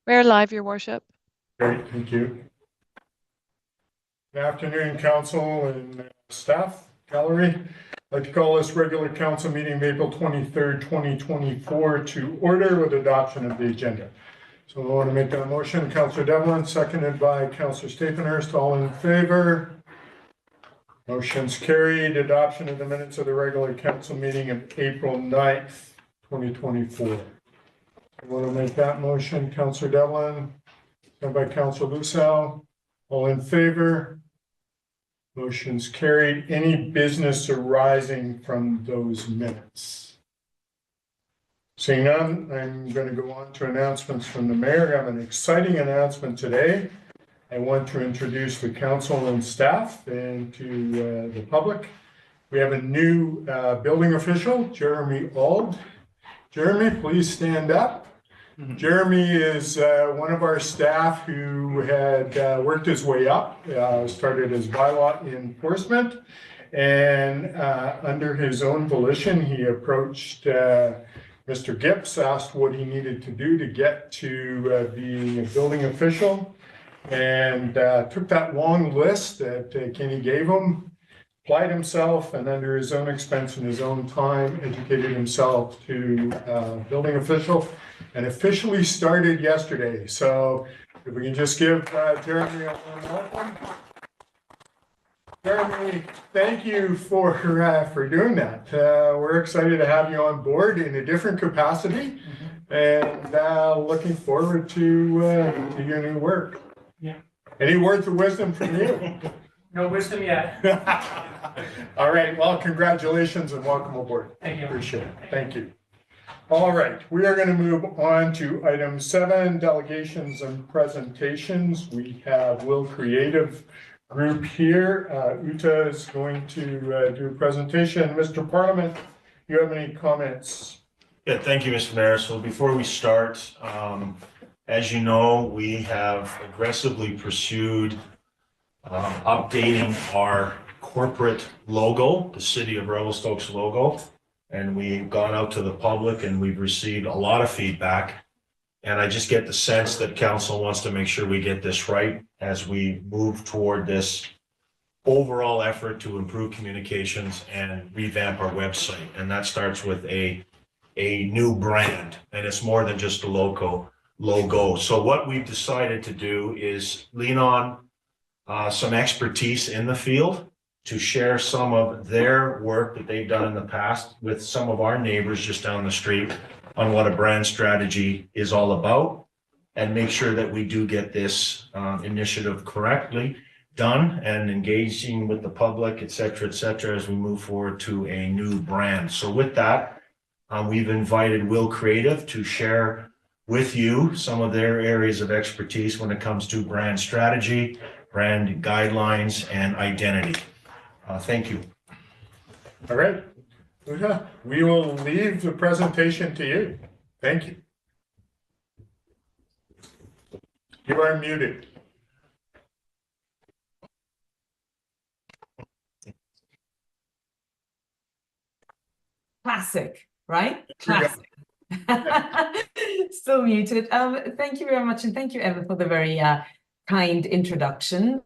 We're live, Your Worship. Great, thank you. Good afternoon, council and staff, gallery. I'd like to call this regular council meeting of April 23rd, 2024 to order with adoption of the agenda. So I want to make that motion. Councillor Devlin, seconded by Councillor Staphenhurst. All in favor? Motion's carried. Adoption of the minutes of the regular council meeting of April 9th, 2024. I want to make that motion. Councillor Devlin, seconded by Councillor Lucel. All in favor? Motion's carried. Any business arising from those minutes? Seeing none, I'm going to go on to announcements from the mayor. I have an exciting announcement today. I want to introduce the council and staff and to the public. We have a new building official, Jeremy Auld. Jeremy, please stand up. Jeremy is one of our staff who had worked his way up, started as bylaw enforcement, and under his own volition, he approached Mr. Gips, asked what he needed to do to get to being a building official, and took that long list that Kenny gave him, applied himself, and under his own expense and his own time, educated himself to building official, and officially started yesterday. So if we can just give Jeremy a warm welcome. Jeremy, thank you for doing that. We're excited to have you on board in a different capacity, and looking forward to your new work. Yeah. Any words of wisdom from you? No wisdom yet. All right. Well, congratulations and welcome aboard. Thank you. Appreciate it. Thank you. All right. We are going to move on to item 7, delegations and presentations. We have Will Creative Group here. Uta is going to do a presentation. Mr. Parliament, do you have any comments? Yeah, thank you, Mr. Mayor. So before we start, as you know, we have aggressively pursued updating our corporate logo, the City of Revelstoke's logo, and we've gone out to the public and we've received a lot of feedback. And I just get the sense that council wants to make sure we get this right as we move toward this overall effort to improve communications and revamp our website. And that starts with a new brand, and it's more than just a logo. So what we've decided to do is lean on some expertise in the field to share some of their work that they've done in the past with some of our neighbors just down the street on what a brand strategy is all about, and make sure that we do get this initiative correctly done and engaging with the public, et cetera, as we move forward to a new brand. So with that, we've invited Will Creative to share with you some of their areas of expertise when it comes to brand strategy, brand guidelines, and identity. Thank you. All right. Uta, we will leave the presentation to you. Thank you. You are muted. Classic, right? Classic. Still muted. Thank you very much, and thank you, Evan, for the very kind introduction.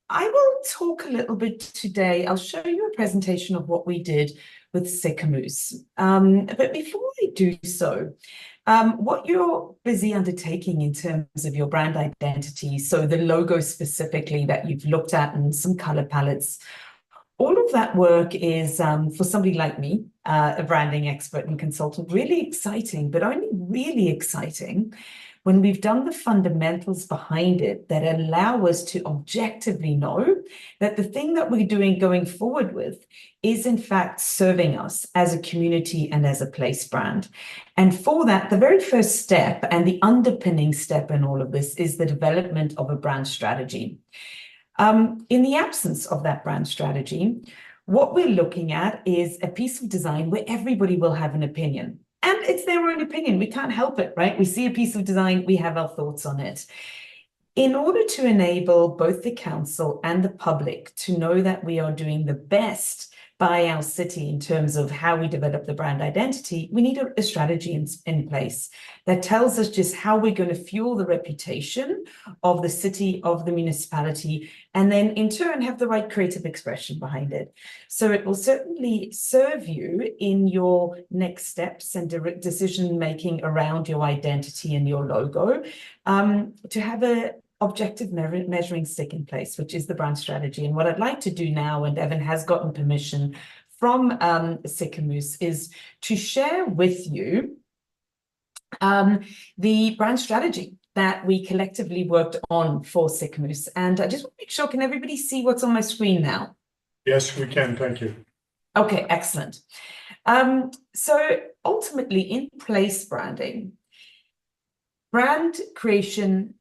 I will talk a little bit today. I'll show you a presentation of what we did with Sicamous. But before I do so, what you're busy undertaking in terms of your brand identity, so the logo specifically that you've looked at and some color palettes, all of that work is, for somebody like me, a branding expert and consultant, really exciting, but only really exciting when we've done the fundamentals behind it that allow us to objectively know that the thing that we're doing going forward with is in fact serving us as a community and as a place brand. And for that, the very first step and the underpinning step in all of this is the development of a brand strategy. In the absence of that brand strategy, what we're looking at is a piece of design where everybody will have an opinion. And it's their own opinion. We can't help it, right? We see a piece of design, we have our thoughts on it. In order to enable both the council and the public to know that we are doing the best by our city in terms of how we develop the brand identity, we need a strategy in place that tells us just how we're going to fuel the reputation of the city, of the municipality, and then in turn have the right creative expression behind it. So it will certainly serve you in your next steps and decision making around your identity and your logo, to have a objective measuring stick in place, which is the brand strategy. And what I'd like to do now, and Evan has gotten permission from Sicamous, is to share with you the brand strategy that we collectively worked on for Sicamous. And I just want to make sure, can everybody see what's on my screen now? Yes, we can. Thank you. Okay, excellent. So ultimately, in place branding, brand creation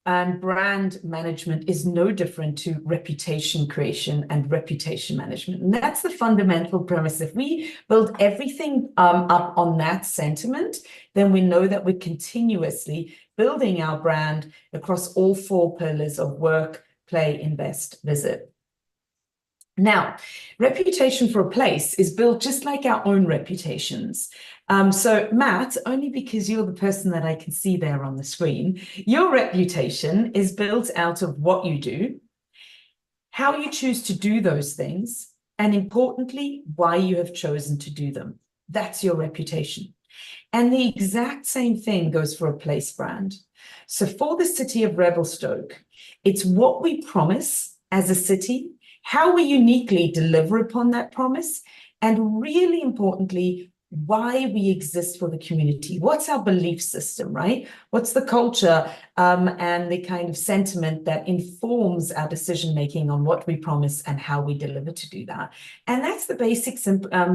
and brand management is no different to reputation creation and reputation management. And that's the fundamental premise. If we build everything up on that sentiment, then we know that we're continuously building our brand across all 4 pillars of work, play, invest, visit. Now, reputation for a place is built just like our own reputations. So Matt, only because you're the person that I can see there on the screen, your reputation is built out of what you do, how you choose to do those things, and importantly, why you have chosen to do them. That's your reputation. And the exact same thing goes for a place brand. So for the city of Revelstoke, it's what we promise as a city, how we uniquely deliver upon that promise, and really importantly, why we exist for the community. What's our belief system, right? What's the culture and the kind of sentiment that informs our decision-making on what we promise and how we deliver to do that? And that's the basic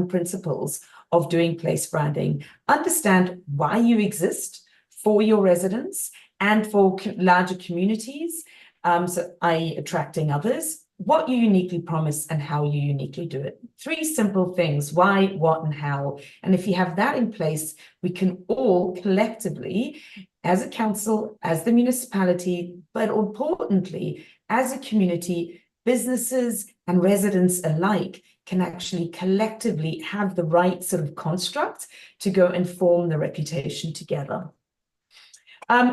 principles of doing place branding. Understand why you exist for your residents and for larger communities, so i.e. attracting others, what you uniquely promise and how you uniquely do it. 3 simple things: why, what, and how. And if you have that in place, we can all collectively, as a council, as the municipality, but importantly, as a community, businesses and residents alike can actually collectively have the right sort of construct to go and form the reputation together.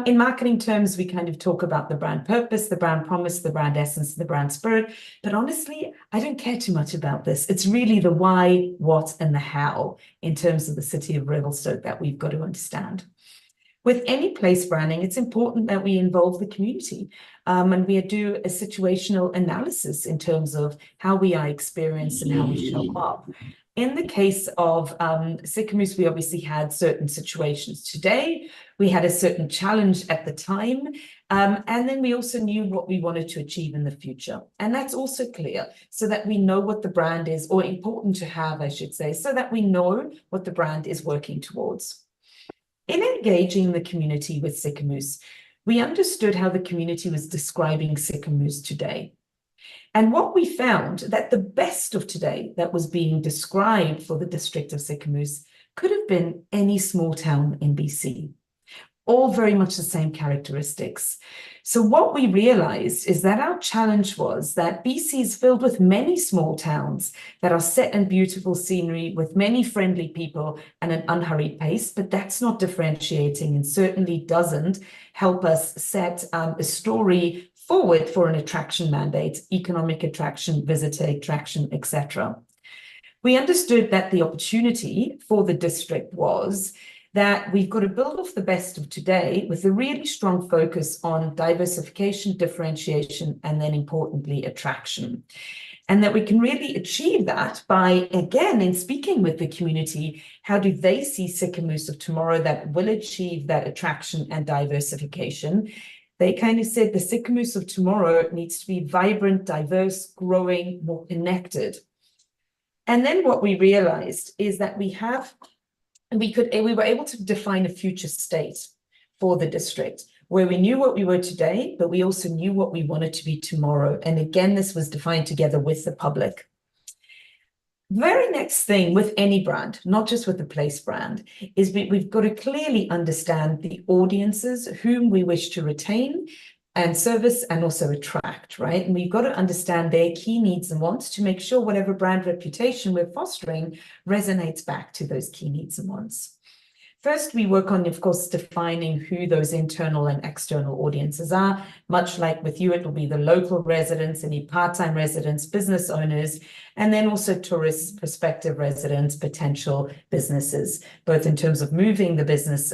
In marketing terms, we kind of talk about the brand purpose, the brand promise, the brand essence, the brand spirit. But honestly, I don't care too much about this. It's really the why, what, and the how in terms of the city of Revelstoke that we've got to understand. With any place branding, it's important that we involve the community and we do a situational analysis in terms of how we are experienced and how we show up. In the case of Sicamous, we obviously had certain situations today. We had a certain challenge at the time. And then we also knew what we wanted to achieve in the future. And that's also clear so that we know what the brand is, or important to have, I should say, so that we know what the brand is working towards. In engaging the community with Sicamous, we understood how the community was describing Sicamous today. And what we found that the best of today that was being described for the district of Sicamous could have been any small town in BC, all very much the same characteristics. So what we realized is that our challenge was that BC is filled with many small towns that are set in beautiful scenery with many friendly people and an unhurried pace, but that's not differentiating and certainly doesn't help us set a story forward for an attraction mandate, economic attraction, visitor attraction, etc. We understood that the opportunity for the district was that we've got to build off the best of today with a really strong focus on diversification, differentiation, and then importantly, attraction. And that we can really achieve that by, again, in speaking with the community, how do they see Sicamous of tomorrow that will achieve that attraction and diversification? They kind of said the Sicamous of tomorrow needs to be vibrant, diverse, growing, more connected. And then what we realized is that we were able to define a future state for the district where we knew what we were today, but we also knew what we wanted to be tomorrow. And again, this was defined together with the public. Very next thing with any brand, not just with the place brand, is we've got to clearly understand the audiences whom we wish to retain and service and also attract, right? And we've got to understand their key needs and wants to make sure whatever brand reputation we're fostering resonates back to those key needs and wants. First, we work on, of course, defining who those internal and external audiences are. Much like with you, it will be the local residents, any part-time residents, business owners, and then also tourists, prospective residents, potential businesses, both in terms of moving the business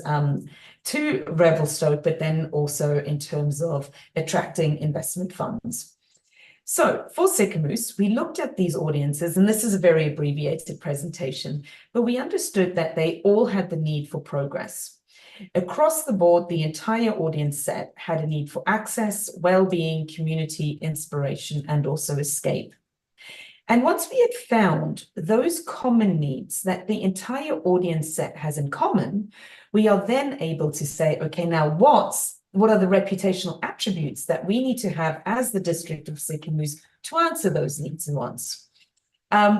to Revelstoke, but then also in terms of attracting investment funds. So for Sicamous, we looked at these audiences, and this is a very abbreviated presentation, but we understood that they all had the need for progress. Across the board, the entire audience set had a need for access, well-being, community, inspiration, and also escape. And once we had found those common needs that the entire audience set has in common, we are then able to say, okay, now what are the reputational attributes that we need to have as the District of Sicamous to answer those needs and wants?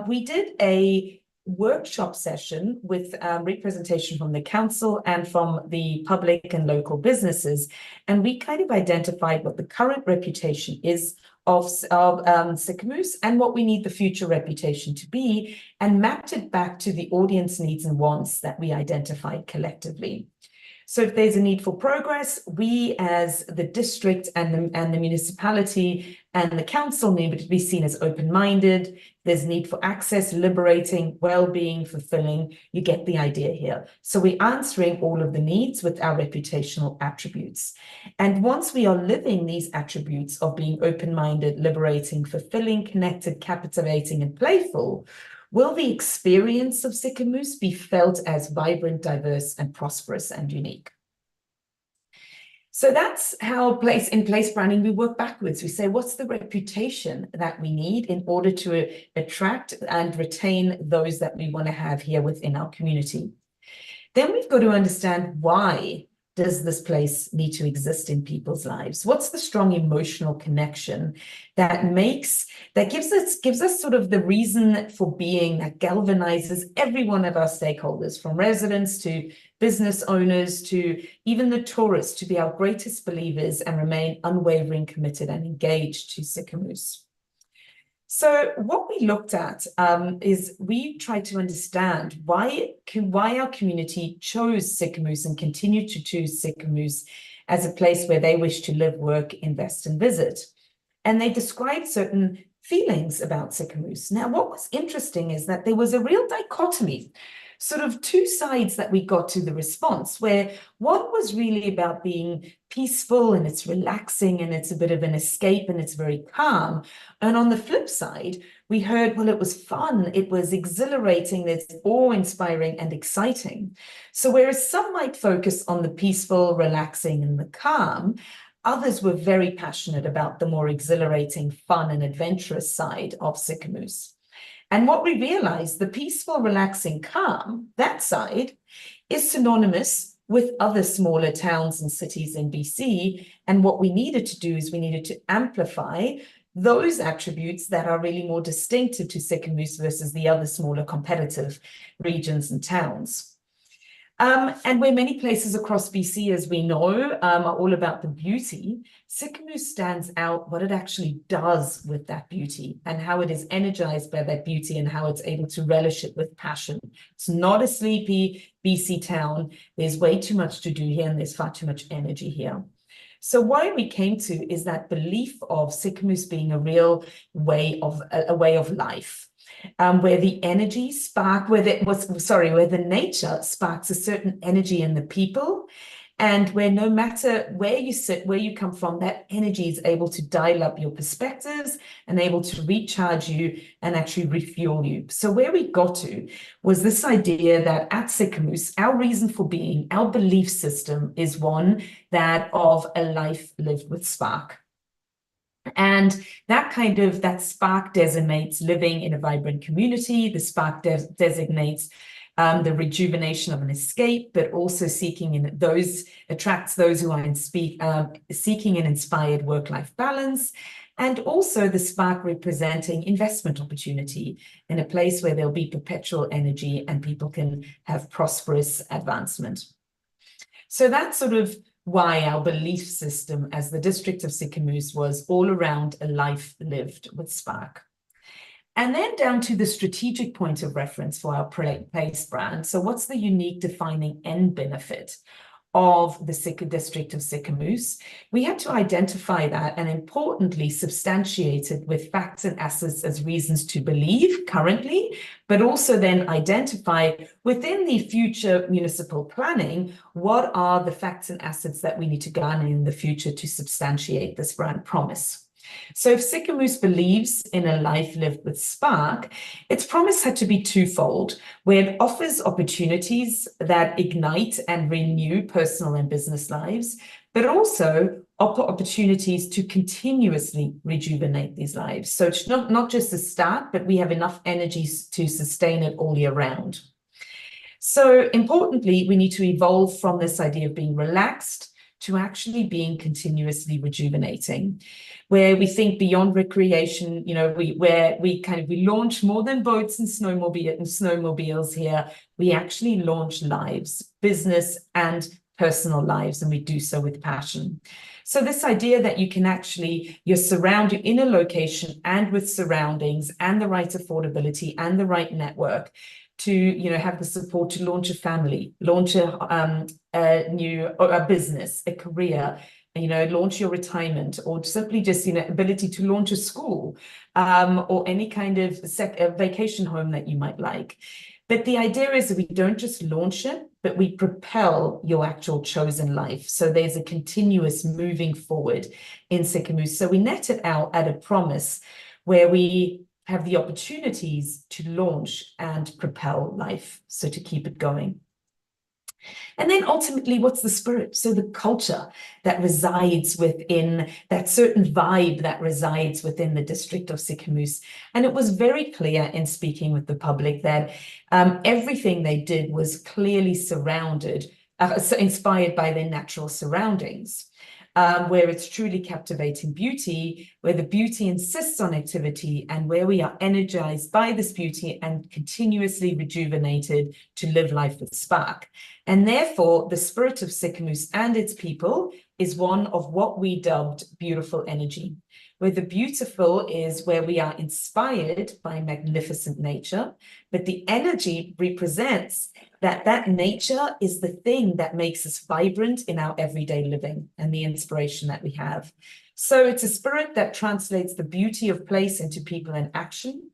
We did a workshop session with representation from the council and from the public and local businesses, and we kind of identified what the current reputation is of Sicamous and what we need the future reputation to be, and mapped it back to the audience needs and wants that we identified collectively. So if there's a need for progress, we as the district and the municipality and the council need to be seen as open-minded. There's need for access, liberating, well-being, fulfilling. You get the idea here. So we're answering all of the needs with our reputational attributes. And once we are living these attributes of being open-minded, liberating, fulfilling, connected, captivating, and playful, will the experience of Sicamous be felt as vibrant, diverse, and prosperous and unique? So that's how in place branding, we work backwards. We say, what's the reputation that we need in order to attract and retain those that we want to have here within our community? Then we've got to understand, why does this place need to exist in people's lives? What's the strong emotional connection that gives us sort of the reason for being, that galvanizes every one of our stakeholders, from residents to business owners to even the tourists, to be our greatest believers and remain unwavering, committed, and engaged to Sicamous? So what we looked at is we tried to understand why our community chose Sicamous and continue to choose Sicamous as a place where they wish to live, work, invest, and visit. And they described certain feelings about Sicamous. Now, what was interesting is that there was a real dichotomy, sort of two sides that we got to the response, where one was really about being peaceful and it's relaxing and it's a bit of an escape and it's very calm. And on the flip side, we heard, well, it was fun, it was exhilarating, it's awe-inspiring and exciting. So whereas some might focus on the peaceful, relaxing, and the calm, others were very passionate about the more exhilarating, fun, and adventurous side of Sicamous. And what we realized, the peaceful, relaxing, calm, that side is synonymous with other smaller towns and cities in BC. And what we needed to do is we needed to amplify those attributes that are really more distinctive to Sicamous versus the other smaller competitive regions and towns. And where many places across BC, as we know, are all about the beauty, Sicamous stands out what it actually does with that beauty and how it is energized by that beauty and how it's able to relish it with passion. It's not a sleepy BC town. There's way too much to do here and there's far too much energy here. So why we came to is that belief of Sicamous being a real way of life. Where the energy spark, where the nature sparks a certain energy in the people, and where no matter where you sit, where you come from, that energy is able to dial up your perspectives and able to recharge you and actually refuel you. So where we got to was this idea that at Sicamous, our reason for being, our belief system is one that of a life lived with spark. And that spark designates living in a vibrant community. The spark designates the rejuvenation of an escape, but also attracts those who are seeking an inspired work-life balance. And also the spark representing investment opportunity in a place where there'll be perpetual energy and people can have prosperous advancement. So that's sort of why our belief system as the district of Sicamous was all around a life lived with Spark. And then down to the strategic point of reference for our place brand. So what's the unique defining end benefit of the district of Sicamous? We had to identify that and importantly substantiate it with facts and assets as reasons to believe currently, but also then identify within the future municipal planning, what are the facts and assets that we need to garner in the future to substantiate this brand promise. So if Sicamous believes in a life lived with Spark, its promise had to be twofold, where it offers opportunities that ignite and renew personal and business lives, but also offer opportunities to continuously rejuvenate these lives. So it's not just a start, but we have enough energies to sustain it all year round. So importantly, we need to evolve from this idea of being relaxed to actually being continuously rejuvenating, where we think beyond recreation, where we launch more than boats and snowmobiles here. We actually launch lives, business and personal lives, and we do so with passion. So this idea that you can actually, you're in a location and with surroundings and the right affordability and the right network to have the support to launch a family, launch a business, a career, launch your retirement, or simply just ability to launch a school, or any kind of vacation home that you might like. But the idea is that we don't just launch it, but we propel your actual chosen life. So there's a continuous moving forward in Sicamous. So we net it out at a promise where we have the opportunities to launch and propel life, so to keep it going. And then ultimately, what's the spirit? So the culture that resides within that certain vibe that resides within the district of Sicamous. And it was very clear in speaking with the public that everything they did was clearly inspired by their natural surroundings. Where it's truly captivating beauty, where the beauty insists on activity, and where we are energized by this beauty and continuously rejuvenated to live life with Spark. And therefore, the spirit of Sicamous and its people is one of what we dubbed beautiful energy, where the beautiful is where we are inspired by magnificent nature, but the energy represents that nature is the thing that makes us vibrant in our everyday living and the inspiration that we have. So it's a spirit that translates the beauty of place into people and action.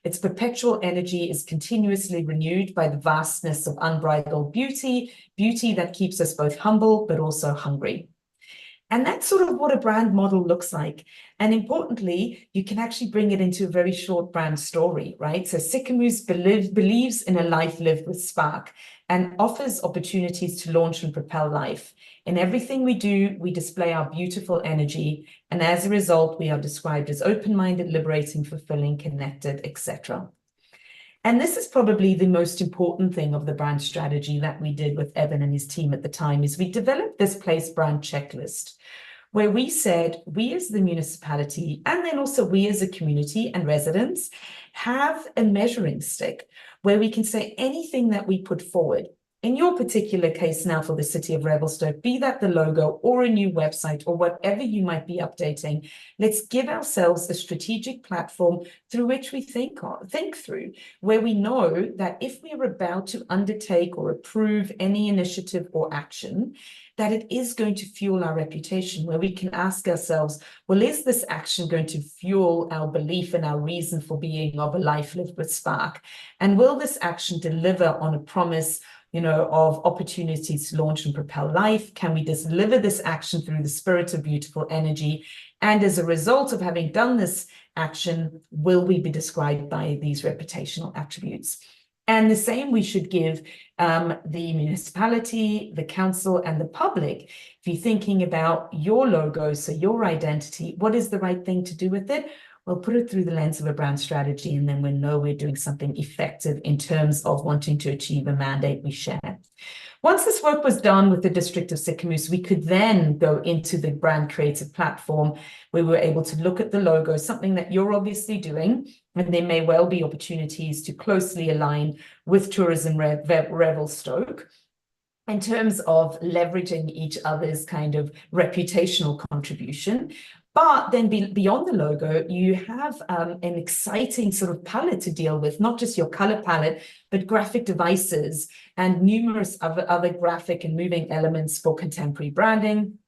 Its perpetual energy is continuously renewed by the vastness of unbridled beauty that keeps us both humble but also hungry. And that's sort of what a brand model looks like. And importantly, you can actually bring it into a very short brand story, right? So Sicamous believes in a life lived with Spark and offers opportunities to launch and propel life. In everything we do, we display our beautiful energy. And as a result, we are described as open-minded, liberating, fulfilling, connected, etc. And this is probably the most important thing of the brand strategy that we did with Evan and his team at the time, is we developed this place brand checklist, where we said, we as the municipality, and then also we as a community and residents, have a measuring stick where we can say anything that we put forward. In your particular case now for the city of Revelstoke, be that the logo or a new website or whatever you might be updating, let's give ourselves a strategic platform through which we think through, where we know that if we are about to undertake or approve any initiative or action, that it is going to fuel our reputation, where we can ask ourselves, well, is this action going to fuel our belief and our reason for being of a life lived with Spark? And will this action deliver on a promise of opportunities to launch and propel life? Can we deliver this action through the spirit of beautiful energy? And as a result of having done this action, will we be described by these reputational attributes? And the same we should give the municipality, the council, and the public. If you're thinking about your logo, so your identity, what is the right thing to do with it? We'll put it through the lens of a brand strategy, and then we know we're doing something effective in terms of wanting to achieve a mandate we share. Once this work was done with the district of Sicamous, we could then go into the brand creative platform, where we were able to look at the logo, something that you're obviously doing, and there may well be opportunities to closely align with Tourism Revelstoke. in terms of leveraging each other's kind of reputational contribution. But then beyond the logo, you have an exciting sort of palette to deal with, not just your color palette, but graphic devices and numerous other graphic and moving elements for contemporary branding.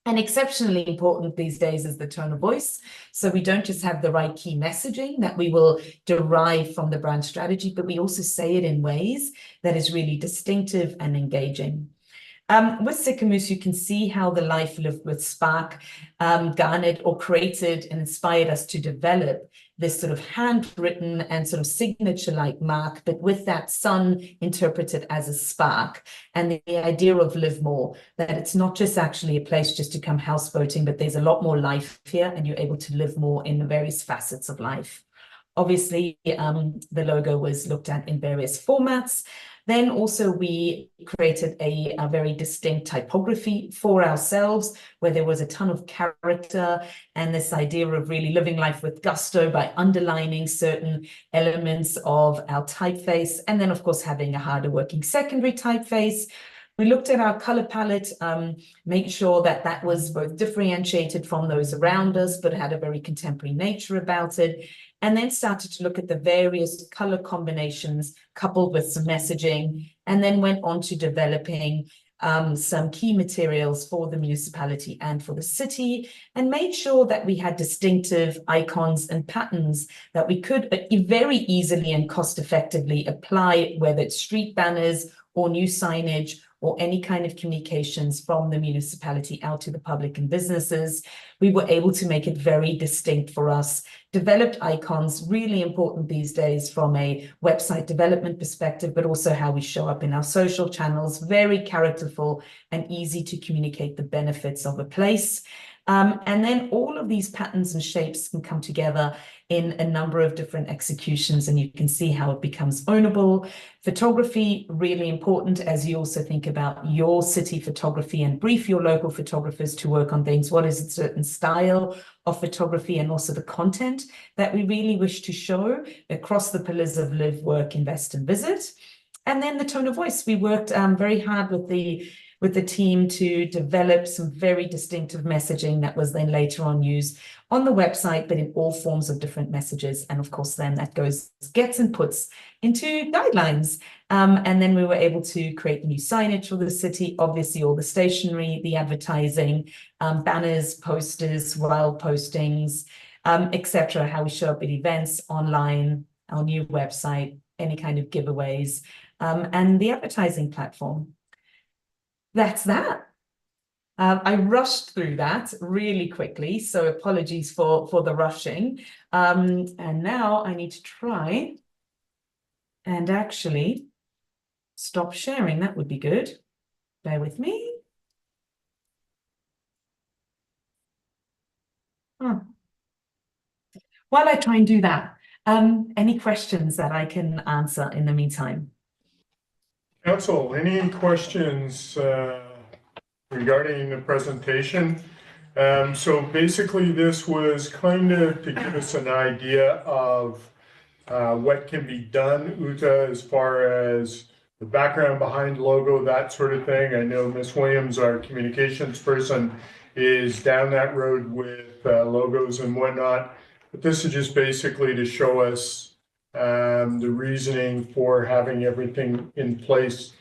And exceptionally important these days is the tone of voice. So we don't just have the right key messaging that we will derive from the brand strategy, but we also say it in ways that is really distinctive and engaging. With Sicamous, you can see how the life lived with Spark garnered or created and inspired us to develop this sort of handwritten and sort of signature-like mark, but with that sun interpreted as a spark, and the idea of live more, that it's not just actually a place just to come houseboating, but there's a lot more life here, and you're able to live more in the various facets of life. Obviously, the logo was looked at in various formats. Then also we created a very distinct typography for ourselves, where there was a ton of character and this idea of really living life with gusto by underlining certain elements of our typeface. And then, of course, having a harder working secondary typeface. We looked at our color palette, made sure that that was both differentiated from those around us, but had a very contemporary nature about it. And then started to look at the various color combinations coupled with some messaging, and then went on to developing some key materials for the municipality and for the city, and made sure that we had distinctive icons and patterns that we could very easily and cost effectively apply, whether it's street banners or new signage or any kind of communications from the municipality out to the public and businesses. We were able to make it very distinct for us. Developed icons, really important these days from a website development perspective, but also how we show up in our social channels, very characterful and easy to communicate the benefits of a place. And then all of these patterns and shapes can come together in a number of different executions, and you can see how it becomes ownable. Photography, really important as you also think about your city photography and brief your local photographers to work on things. What is a certain style of photography, and also the content that we really wish to show across the pillars of live, work, invest, and visit. And then the tone of voice. We worked very hard with the team to develop some very distinctive messaging that was then later on used on the website, but in all forms of different messages. And of course, then that gets and puts into guidelines. And then we were able to create new signage for the city, obviously all the stationery, the advertising, banners, posters, wild postings, etc. How we show up at events, online, our new website, any kind of giveaways, and the advertising platform. That's that. I rushed through that really quickly, so apologies for the rushing. And now I need to try and actually stop sharing. That would be good. Bear with me. While I try and do that, any questions that I can answer in the meantime? Council, any questions regarding the presentation? So basically this was kind of to give us an idea of what can be done, Uta, as far as the background behind logo, that sort of thing. I know Ms. Williams, our communications person, is down that road with logos and whatnot. But this is just basically to show us the reasoning for having everything in place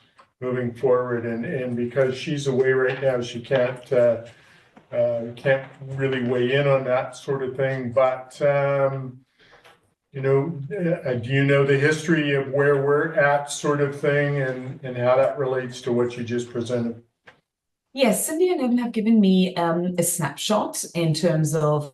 moving forward, and because she's away right now, she can't really weigh in on that sort of thing. But you know, do you know the history of where we're at, sort of thing, and how that relates to what you just presented? Yes, Cindy and Evan have given me a snapshot in terms of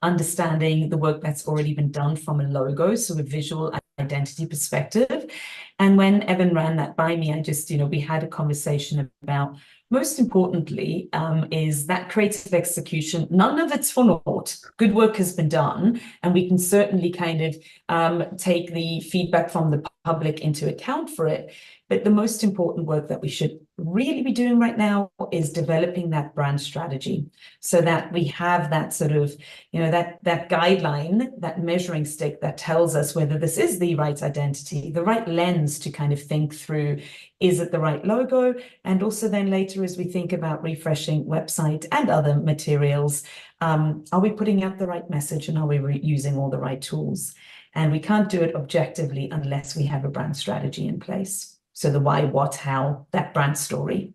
understanding the work that's already been done from a logo, so a visual identity perspective. And when Evan ran that by me, I just, we had a conversation about, most importantly, is that creative execution. None of it's for naught. Good work has been done, and we can certainly kind of take the feedback from the public into account for it. But the most important work that we should really be doing right now is developing that brand strategy so that we have that sort of, that guideline, that measuring stick that tells us whether this is the right identity, the right lens to kind of think through, is it the right logo? And also then later, as we think about refreshing website and other materials, are we putting out the right message and are we using all the right tools? And we can't do it objectively unless we have a brand strategy in place. So the why, what, how, that brand story.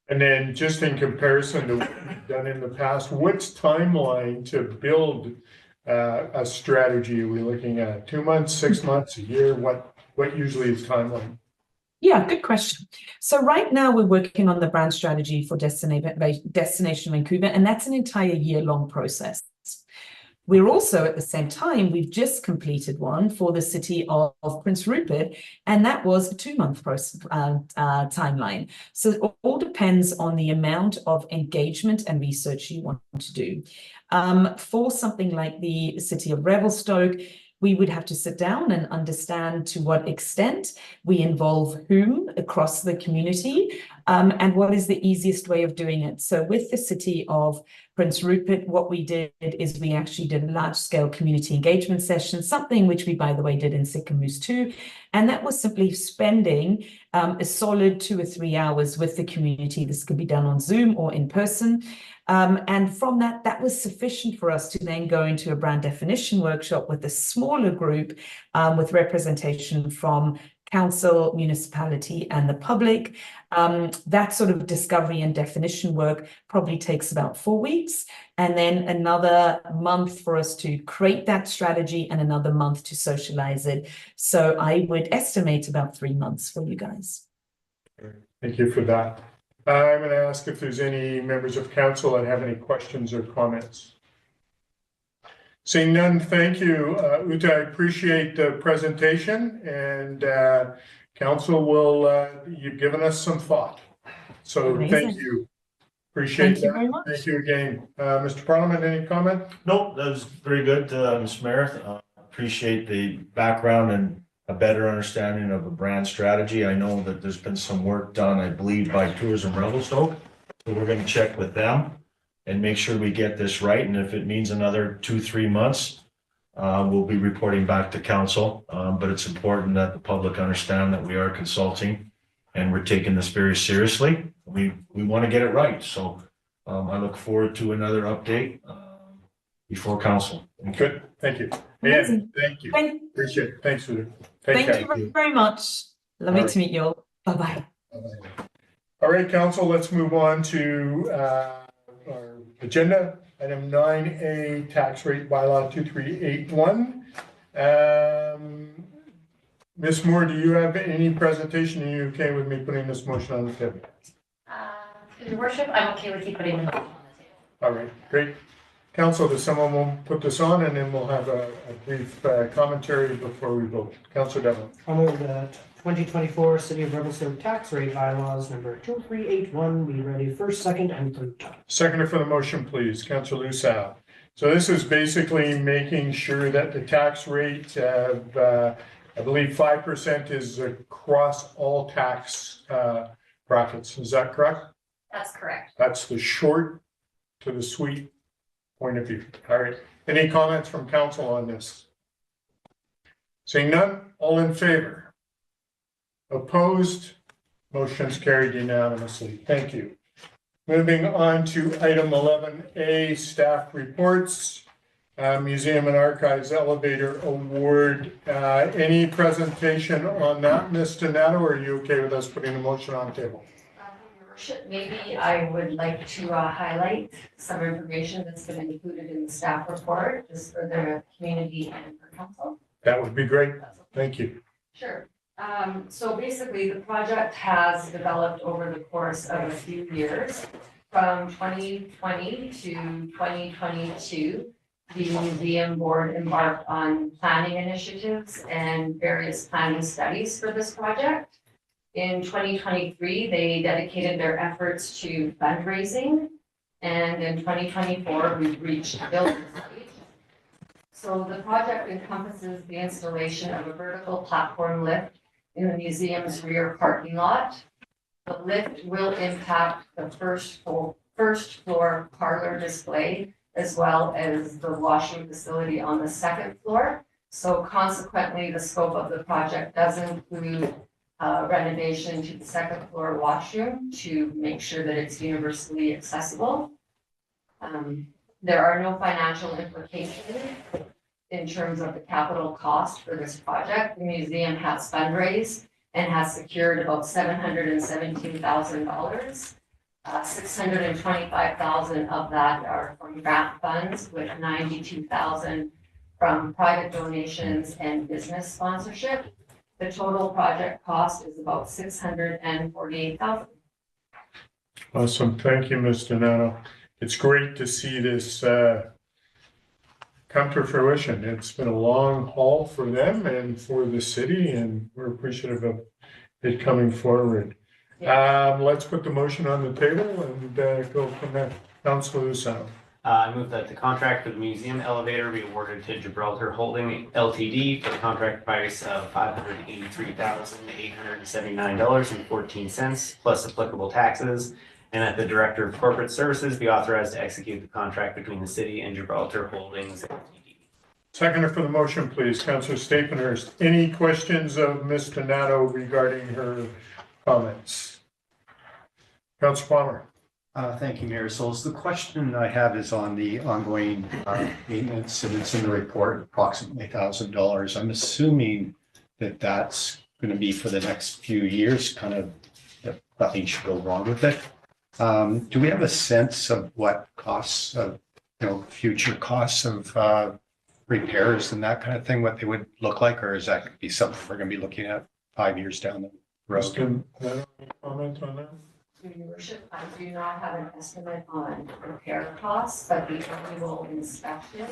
And then just in comparison to what we've done in the past, what's timeline to build a strategy? Are we looking at 2 months, 6 months, a year? What usually is timeline? Yeah, good question. So right now we're working on the brand strategy for Destination Vancouver, and that's an entire year-long process. We're also, at the same time, we've just completed one for the city of Prince Rupert, and that was a 2-month timeline. So it all depends on the amount of engagement and research you want to do. For something like the city of Revelstoke, we would have to sit down and understand to what extent we involve whom across the community, and what is the easiest way of doing it. So with the city of Prince Rupert, what we did is we actually did a large-scale community engagement session, something which we, by the way, did in Sicamous too. And that was simply spending a solid 2 or 3 hours with the community. This could be done on Zoom or in person. And from that was sufficient for us to then go into a brand definition workshop with a smaller group with representation from council, municipality, and the public. That sort of discovery and definition work probably takes about 4 weeks, and then another month for us to create that strategy and another month to socialize it. So I would estimate about 3 months for you guys. Thank you for that. I'm going to ask if there's any members of council that have any questions or comments. Seeing none, thank you, Uta. I appreciate the presentation, and council will, you've given us some thought. So Amazing. Thank you. Appreciate Thank you that. very much. Thank you again. Mr. Parliament, any comment? Nope, that was very good, Ms. Meredith. Appreciate the background and a better understanding of a brand strategy. I know that there's been some work done, I believe, by Tourism Revelstoke. So we're going to check with them and make sure we get this right. And if it means another 2-3 months, we'll be reporting back to council. But it's important that the public understand that we are consulting and we're taking this very seriously. We want to get it right. So I look forward to another update before council. Good. Thank you. Amazing. And thank you. Appreciate it. Thanks, Uta. Thank you very much. Lovely to meet you all. Bye-bye. All right, council, let's move on to our agenda. Item 9A, tax rate bylaw 2381. Ms. Moore, do you have any presentation? Are you okay with me putting this motion on the table? Your worship, I'm okay with you putting the motion on the table. All right, great. Council, does someone will put this on, and then we'll have a brief commentary before we vote. Councilor Devlin. I'll move that 2024 City of Revelstoke tax rate bylaws number 2381 be ready first, second, and third time. Seconder for the motion, please. Councilor Lusal. So this is basically making sure that the tax rate of, I believe 5% is across all tax brackets. Is that correct? That's correct. That's the short to the sweet point of view. All right. Any comments from council on this? Seeing none, all in favor? Opposed? Motion's carried unanimously. Thank you. Moving on to item 11A, staff reports. Museum and Archives Elevator Award. Any presentation on that, Ms. Donato, or are you okay with us putting the motion on the table? Your worship, maybe I would like to highlight some information that's been included in the staff report, just for the community and for council. That would be great. Thank you. Sure. So basically, the project has developed over the course of a few years. From 2020 to 2022, the museum board embarked on planning initiatives and various planning studies for this project. In 2023, they dedicated their efforts to fundraising, and in 2024, we've reached building stage. So the project encompasses the installation of a vertical platform lift in the museum's rear parking lot. The lift will impact the first floor parlor display as well as the washroom facility on the second floor. So consequently, the scope of the project does include renovation to the second floor washroom to make sure that it's universally accessible. There are no financial implications in terms of the capital cost for this project. The museum has fundraised and has secured about $717,000. $625,000 of that are from grant funds, with $92,000 from private donations and business sponsorship. The total project cost is about $648,000. Awesome. Thank you, Ms. Donato. It's great to see this come to fruition. It's been a long haul for them and for the city, and we're appreciative of it coming forward. Let's put the motion on the table and go from there. Councilor Lusano. I move that the contract for the museum elevator be awarded to Gibraltar Holding Ltd. for the contract price of $583,879.14 plus applicable taxes, and that the Director of Corporate Services be authorized to execute the contract between the city and Gibraltar Holdings Ltd. Seconder for the motion, please. Councilor Staplenhurst. Any questions of Ms. Donato regarding her comments? Councilor Palmer. Thank you, Mayor Souls. The question I have is on the ongoing maintenance, and it's in the report, approximately $1,000. I'm assuming that that's going to be for the next few years, kind of, that nothing should go wrong with it. Do we have a sense of what costs of, future costs of repairs and that kind of thing, what they would look like, or is that going to be something we're going to be looking at 5 years down the road? Mr. Donato, any comment on that? Your worship, I do not have an estimate on repair costs, but the annual inspection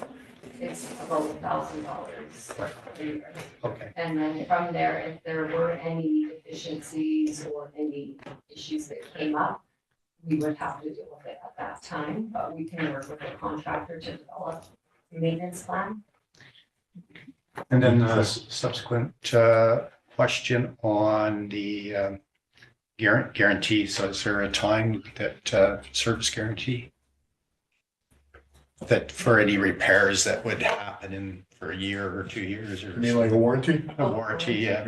is about $1,000 a year. Okay. And then from there, if there were any deficiencies or any issues that came up, we would have to deal with it at that time, but we can work with the contractor to develop a maintenance plan. And then a subsequent question on the guarantee. So is there a time that service guarantee that for any repairs that would happen in for a year or 2 years, or You mean like a warranty? a warranty? Yeah.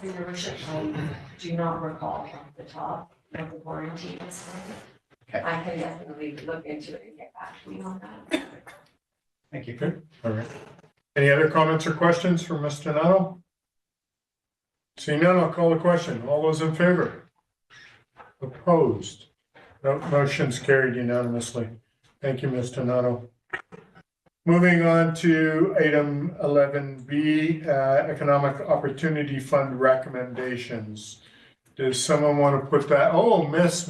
Your worship, I do not recall off the top of the warranty this time. Okay. I can definitely look into it and get back to you on that. Thank you. Okay, all right. Any other comments or questions for Mr. Donato? Seeing none, I'll call the question. All those in favor? Opposed? No, motion's carried unanimously. Thank you, Mr. Donato. Moving on to item 11B, Economic Opportunity Fund recommendations. Does someone want to put that? Oh, Miss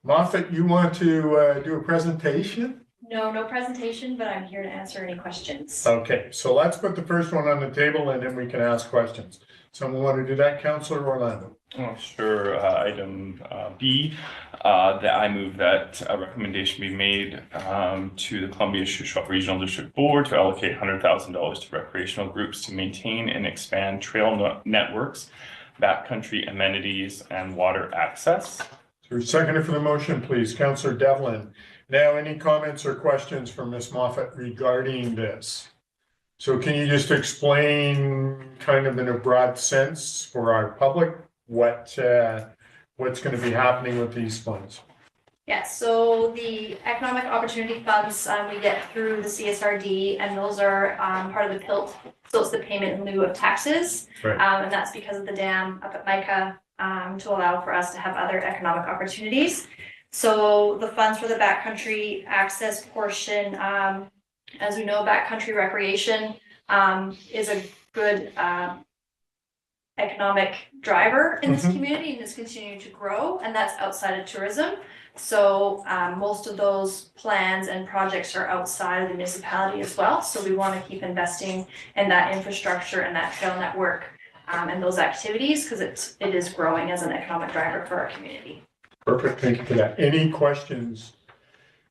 Moffat, you want to do a presentation? No presentation, but I'm here to answer any questions. Okay, so let's put the first one on the table and then we can ask questions. Someone want to do that, Councilor Orlando? Oh, sure. Item B, that I move that a recommendation be made to the Columbia Shuswap Regional District Board to allocate $100,000 to recreational groups to maintain and expand trail networks, backcountry amenities, and water access. So seconder for the motion, please, Councilor Devlin. Now, any comments or questions from Ms. Moffat regarding this? So can you just explain kind of in a broad sense for our public what's going to be happening with these funds? Yes, so the economic opportunity funds we get through the CSRD, and those are part of the PILT. So it's the payment in lieu of taxes. Right. And that's because of the dam up at Mica to allow for us to have other economic opportunities. So the funds for the backcountry access portion, as we know, backcountry recreation is a good economic driver in this community, and is continuing to grow, and that's outside of tourism. So most of those plans and projects are outside of the municipality as well. So we want to keep investing in that infrastructure and that trail network and those activities, because it is growing as an economic driver for our community. Perfect, thank you for that. Any questions,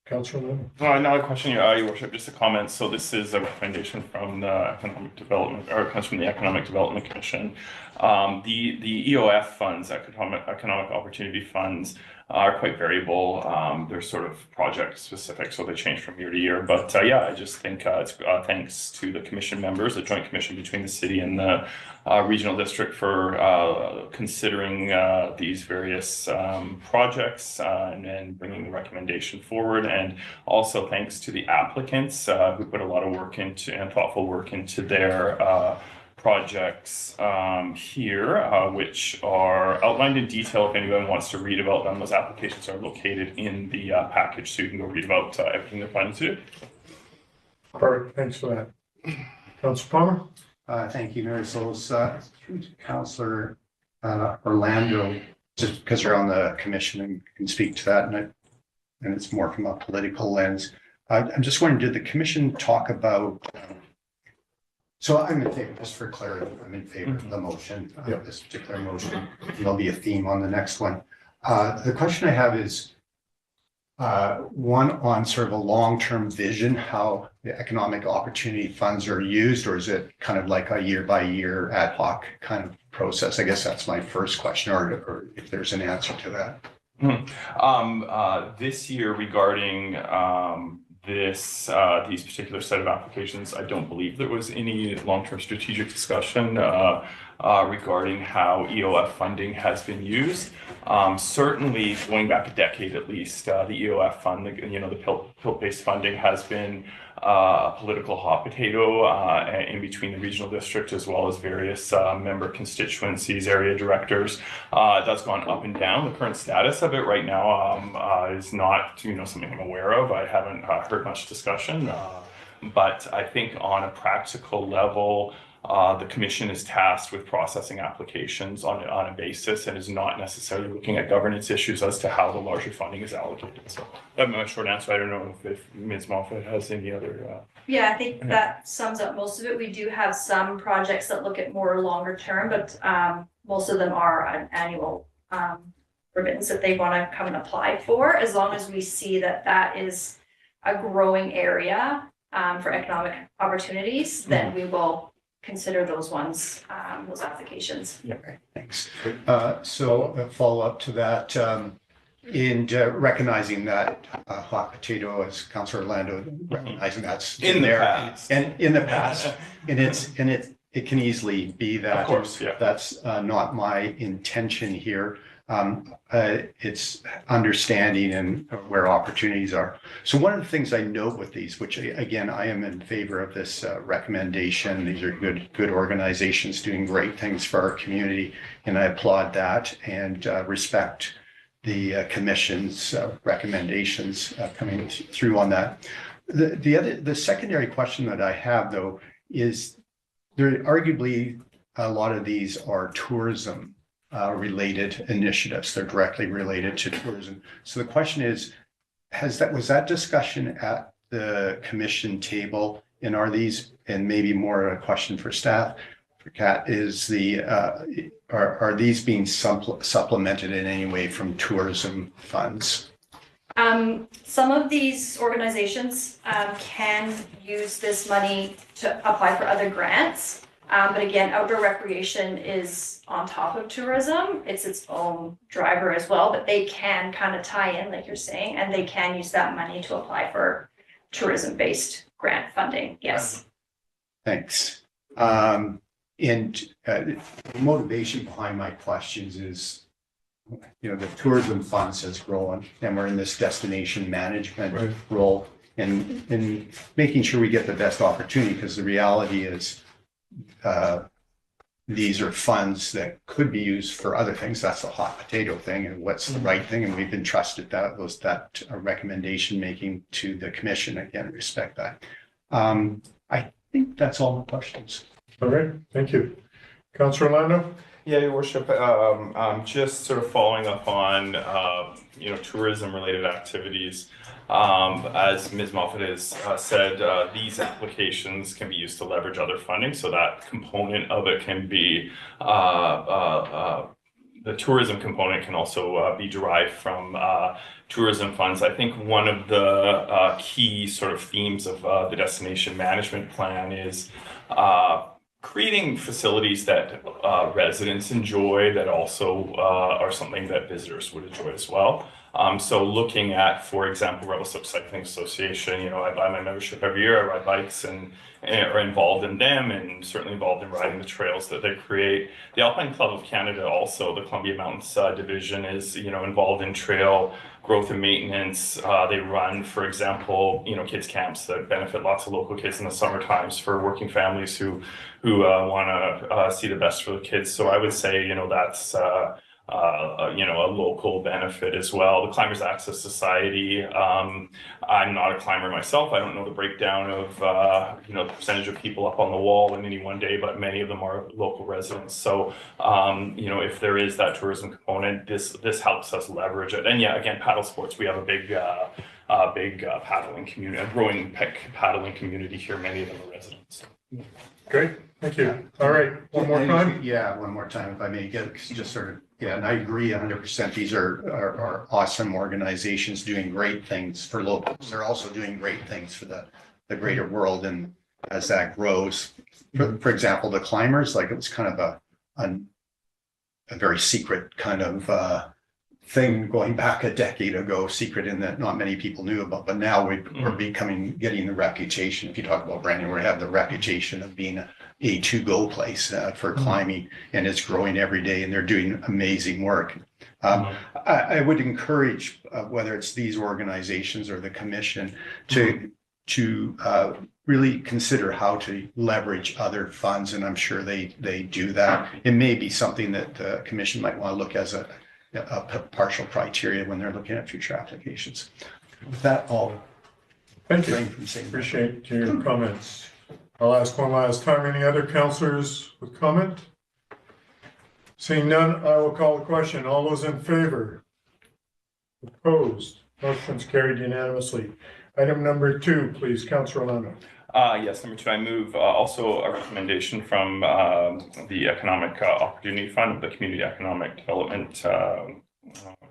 Councillor Lynn? Not a question, Your Worship, just a comment. So this is a recommendation from the Economic Development, or it comes from the Economic Development Commission. The EOF funds, Economic Opportunity Funds, are quite variable. They're sort of project specific, so they change from year to year. But yeah, I just think it's thanks to the commission members, the joint commission between the city and the regional district for considering these various projects and bringing the recommendation forward. And also thanks to the applicants who put a lot of work into and thoughtful work into their projects here, which are outlined in detail. If anyone wants to read about them, those applications are located in the package, so you can go read about everything they're planning to do. Perfect, thanks for that. Councillor Palmer? Thank you, Mayor Souls. Through to Councillor Orlando, just because you're on the commission and can speak to that, and it's more from a political lens. I'm just wondering, did the commission talk about so I'm in favor, just for clarity, I'm in favor of the motion, this particular motion. There'll be a theme on the next one. The question I have is one on sort of a long-term vision, how the economic opportunity funds are used, or is it kind of like a year-by-year ad hoc kind of process? I guess that's my first question, or if there's an answer to that. This year regarding these particular set of applications, I don't believe there was any long-term strategic discussion regarding how EOF funding has been used. Certainly going back a decade at least, the EOF fund, the PILT-based funding has been a political hot potato in between the regional district as well as various member constituencies, area directors. That's gone up and down. The current status of it right now is not something I'm aware of. I haven't heard much discussion, but I think on a practical level, the commission is tasked with processing applications on a basis and is not necessarily looking at governance issues as to how the larger funding is allocated. So that's my short answer. I don't know if Ms. Moffat has any other. Yeah, I think that sums up most of it. We do have some projects that look at more longer term, but most of them are an annual remittance that they want to come and apply for, as long as we see that that is a growing area for economic opportunities, then we will consider those ones, those applications. Yeah, thanks. So a follow-up to that, in recognizing that hot potato, as Councillor Orlando, recognizing that's In the there past. and in the past, and it can easily be that. Of course, yeah. That's not my intention here. It's understanding and where opportunities are. So one of the things I note with these, which again, I am in favor of this recommendation. These are good organizations doing great things for our community, and I applaud that and respect the commission's recommendations coming through on that. The secondary question that I have though is there arguably a lot of these are tourism related initiatives. They're directly related to tourism. So the question is, was that discussion at the commission table, and are these, and maybe more a question for staff, for Kat, is are these being supplemented in any way from tourism funds? Some of these organizations can use this money to apply for other grants. But again, outdoor recreation is on top of tourism. It's its own driver as well, but they can kind of tie in, like you're saying, and they can use that money to apply for tourism-based grant funding. Yes. Thanks. And the motivation behind my questions is, the tourism funds has grown, and we're in this destination management role, and making sure we get the best opportunity, because the reality is, these are funds that could be used for other things. That's the hot potato thing, and what's the right thing. And we've entrusted that recommendation making to the commission. Again, respect that. I think that's all my questions. All right, thank you. Councillor Orlando? Yeah, Your Worship, just sort of following up on, tourism related activities. As Ms. Moffat has said, these applications can be used to leverage other funding, so that component of it can be the tourism component can also be derived from tourism funds. I think one of the key sort of themes of the destination management plan is creating facilities that residents enjoy that also are something that visitors would enjoy as well. So looking at, for example, Revelstoke Cycling Association, you know, I buy my membership every year, I ride bikes and are involved in them and certainly involved in riding the trails that they create. The Alpine Club of Canada also, the Columbia Mountains division is, you know, involved in trail growth and maintenance. They run, for example, you know, kids camps that benefit lots of local kids in the summer times for working families who want to see the best for the kids. So I would say, you know, that's you know, a local benefit as well. The Climbers Access Society, I'm not a climber myself. I don't know the breakdown of, you know, the percentage of people up on the wall in any one day, but many of them are local residents. So, you know, if there is that tourism component, this helps us leverage it. And yeah, again, paddle sports, we have a big paddling community, a growing paddling community here. Many of them are residents. Great, thank you. All right, one more time. Yeah, one more time, if I may get just sort of, yeah, and I agree 100%. These are awesome organizations doing great things for locals. They're also doing great things for the greater world. And as that grows, for example, the climbers, like it was kind of a very secret kind of thing going back a decade ago, secret in that not many people knew about, but now we're getting the reputation. If you talk about Brandon, we have the reputation of being a to-go place for climbing, and it's growing every day, and they're doing amazing work. I would encourage, whether it's these organizations or the commission, to really consider how to leverage other funds, and I'm sure they do that. It may be something that the commission might want to look as a partial criteria when they're looking at future applications. With that, I'll Thank you. appreciate Appreciate your comments. I'll ask one last time, any other councillors with comment? Seeing none, I will call the question. All those in favor? Opposed? Motion's carried unanimously. Item number 2, please, Councillor Lano. Yes, number 2, I move also a recommendation from the Economic Opportunity Fund, the Community Economic Development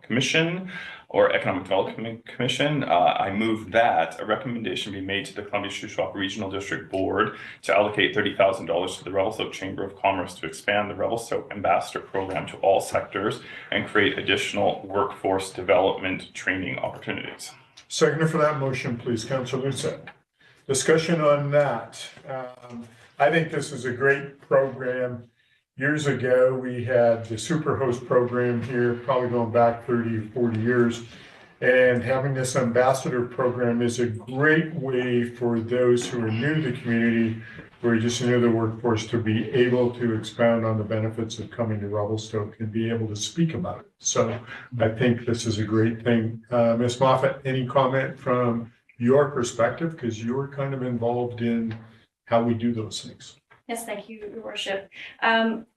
Commission, or Economic Development Commission. I move that a recommendation be made to the Columbia Shuswap Regional District Board to allocate $30,000 to the Revelstoke Chamber of Commerce to expand the Revelstoke Ambassador Program to all sectors and create additional workforce development training opportunities. Seconder for that motion, please, Councillor Lucet. Discussion on that. I think this is a great program. Years ago, we had the Superhost program here, probably going back 30 or 40 years. And having this ambassador program is a great way for those who are new to the community, who are just new to the workforce, to be able to expound on the benefits of coming to Revelstoke and be able to speak about it. So I think this is a great thing. Ms. Moffat, any comment from your perspective, because you're kind of involved in how we do those things? Yes, thank you, Your Worship.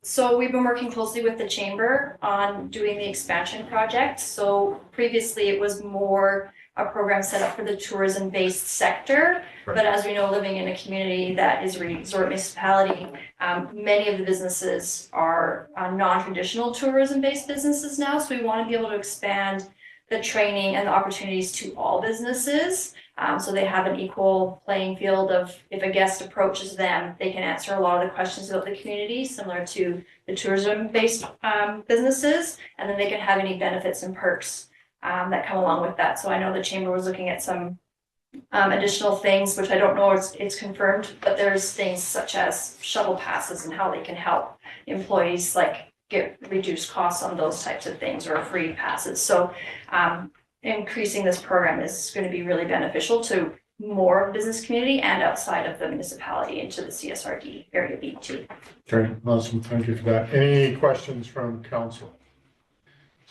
So we've been working closely with the Chamber on doing the expansion project. So previously it was more a program set up for the tourism-based sector. Right. But as we know, living in a community that is a resort municipality, many of the businesses are non-traditional tourism-based businesses now. So we want to be able to expand the training and the opportunities to all businesses. So they have an equal playing field of, if a guest approaches them, they can answer a lot of the questions about the community, similar to the tourism-based businesses, and then they can have any benefits and perks that come along with that. So I know the Chamber was looking at some additional things, which I don't know if it's confirmed, but there's things such as shuttle passes and how they can help employees like get reduced costs on those types of things, or free passes. So increasing this program is going to be really beneficial to more of the business community and outside of the municipality into the CSRD area B too. Okay, awesome. Thank you for that. Any questions from council?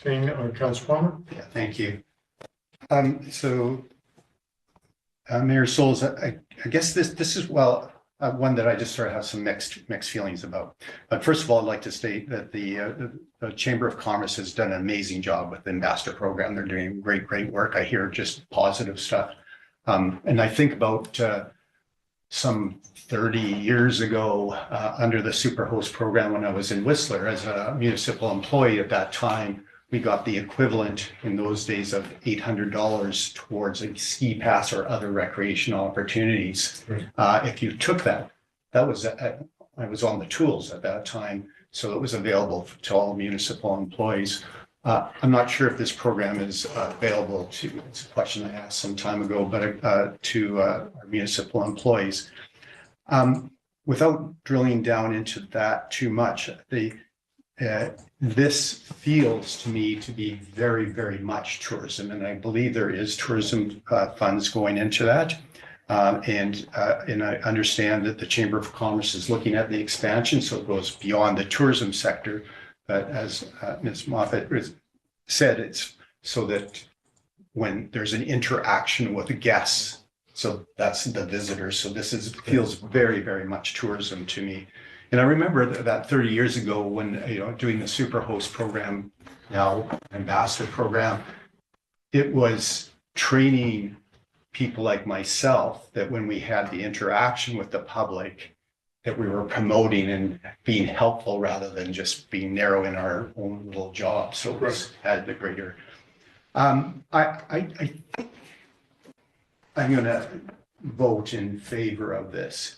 Seeing Councilor Palmer? Yeah, thank you. Mayor Souls, I guess this is, well, one that I just sort of have some mixed feelings about. But first of all, I'd like to state that the Chamber of Commerce has done an amazing job with the Ambassador Program. They're doing great work. I hear just positive stuff. And I think about some 30 years ago, under the Superhost program when I was in Whistler as a municipal employee at that time, we got the equivalent in those days of $800 towards a ski pass or other recreational opportunities. If you took that, that was, I was on the tools at that time, so it was available to all municipal employees. I'm not sure if this program is available to, it's a question I asked some time ago, but to our municipal employees. Without drilling down into that too much, this feels to me to be very, very much tourism, and I believe there is tourism funds going into that. And I understand that the Chamber of Commerce is looking at the expansion, so it goes beyond the tourism sector. But as Ms. Moffat said, it's so that when there's an interaction with the guests, so that's the visitors. So this feels very, very much tourism to me. And I remember that 30 years ago when, doing the Superhost program, now Ambassador program, it was training people like myself that when we had the interaction with the public, that we were promoting and being helpful rather than just being narrow in our own little job. So it was, had the greater. I think I'm going to vote in favor of this.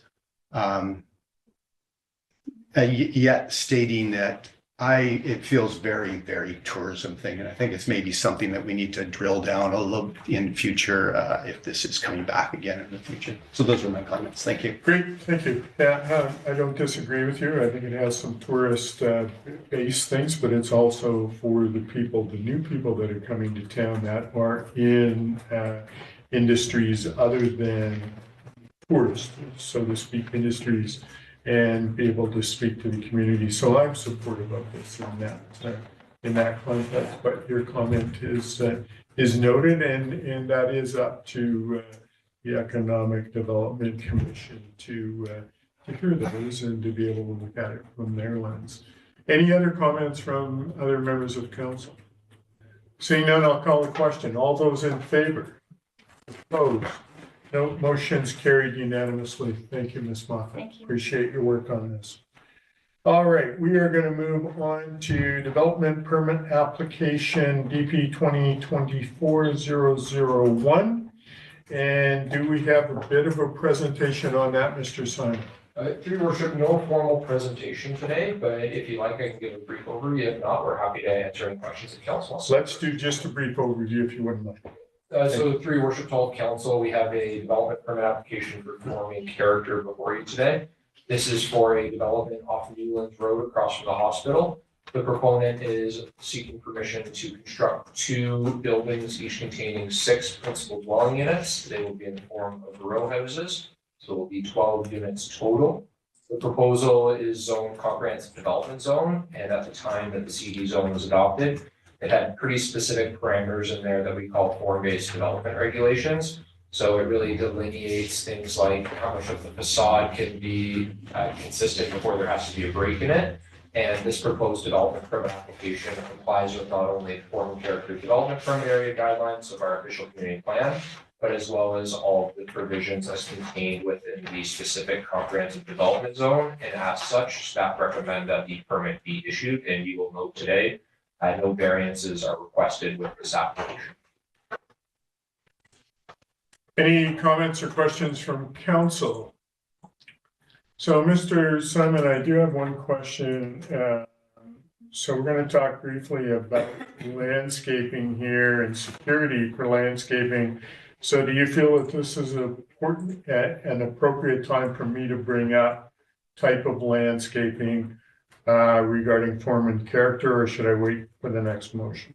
Yet stating that it feels very, very tourism thing. And I think it's maybe something that we need to drill down a little in future if this is coming back again in the future. So those are my comments. Thank you. Great, thank you. Yeah, I don't disagree with you. I think it has some tourist based things, but it's also for the people, the new people that are coming to town that are in industries other than tourist, so to speak, industries, and be able to speak to the community. So I'm supportive of this in that context. But your comment is noted, and that is up to the Economic Development Commission to hear those and to be able to look at it from their lens. Any other comments from other members of council? Seeing none, I'll call the question. All those in favor? Opposed? No, motion's carried unanimously. Thank you, Ms. Moffat. Thank you. Appreciate your work on this. All right, we are going to move on to development permit application DP 2024-001. And do we have a bit of a presentation on that, Mr. Simon? Your Worship, no formal presentation today, but if you like, I can give a brief overview. If not, we're happy to answer any questions that council wants. Let's do just a brief overview if you wouldn't mind. So through your Worship, told council, we have a development permit application for forming character before you today. This is for a development off Newlands Road across from the hospital. The proponent is seeking permission to construct 2 buildings, each containing 6 principal dwelling units. They will be in the form of row houses, so it will be 12 units total. The proposal is zoned comprehensive development zone, and at the time that the CD zone was adopted, it had pretty specific parameters in there that we call form-based development regulations. So it really delineates things like how much of the facade can be consistent before there has to be a break in it. And this proposed development permit application complies with not only the form and character development permit area guidelines of our official community plan, but as well as all of the provisions as contained within the specific comprehensive development zone. And as such, staff recommend that the permit be issued, and you will note today no variances are requested with this application. Any comments or questions from council? So, Mr. Simon, I do have one question. So we're going to talk briefly about landscaping here and security for landscaping. So do you feel that this is an appropriate time for me to bring up type of landscaping regarding form and character, or should I wait for the next motion?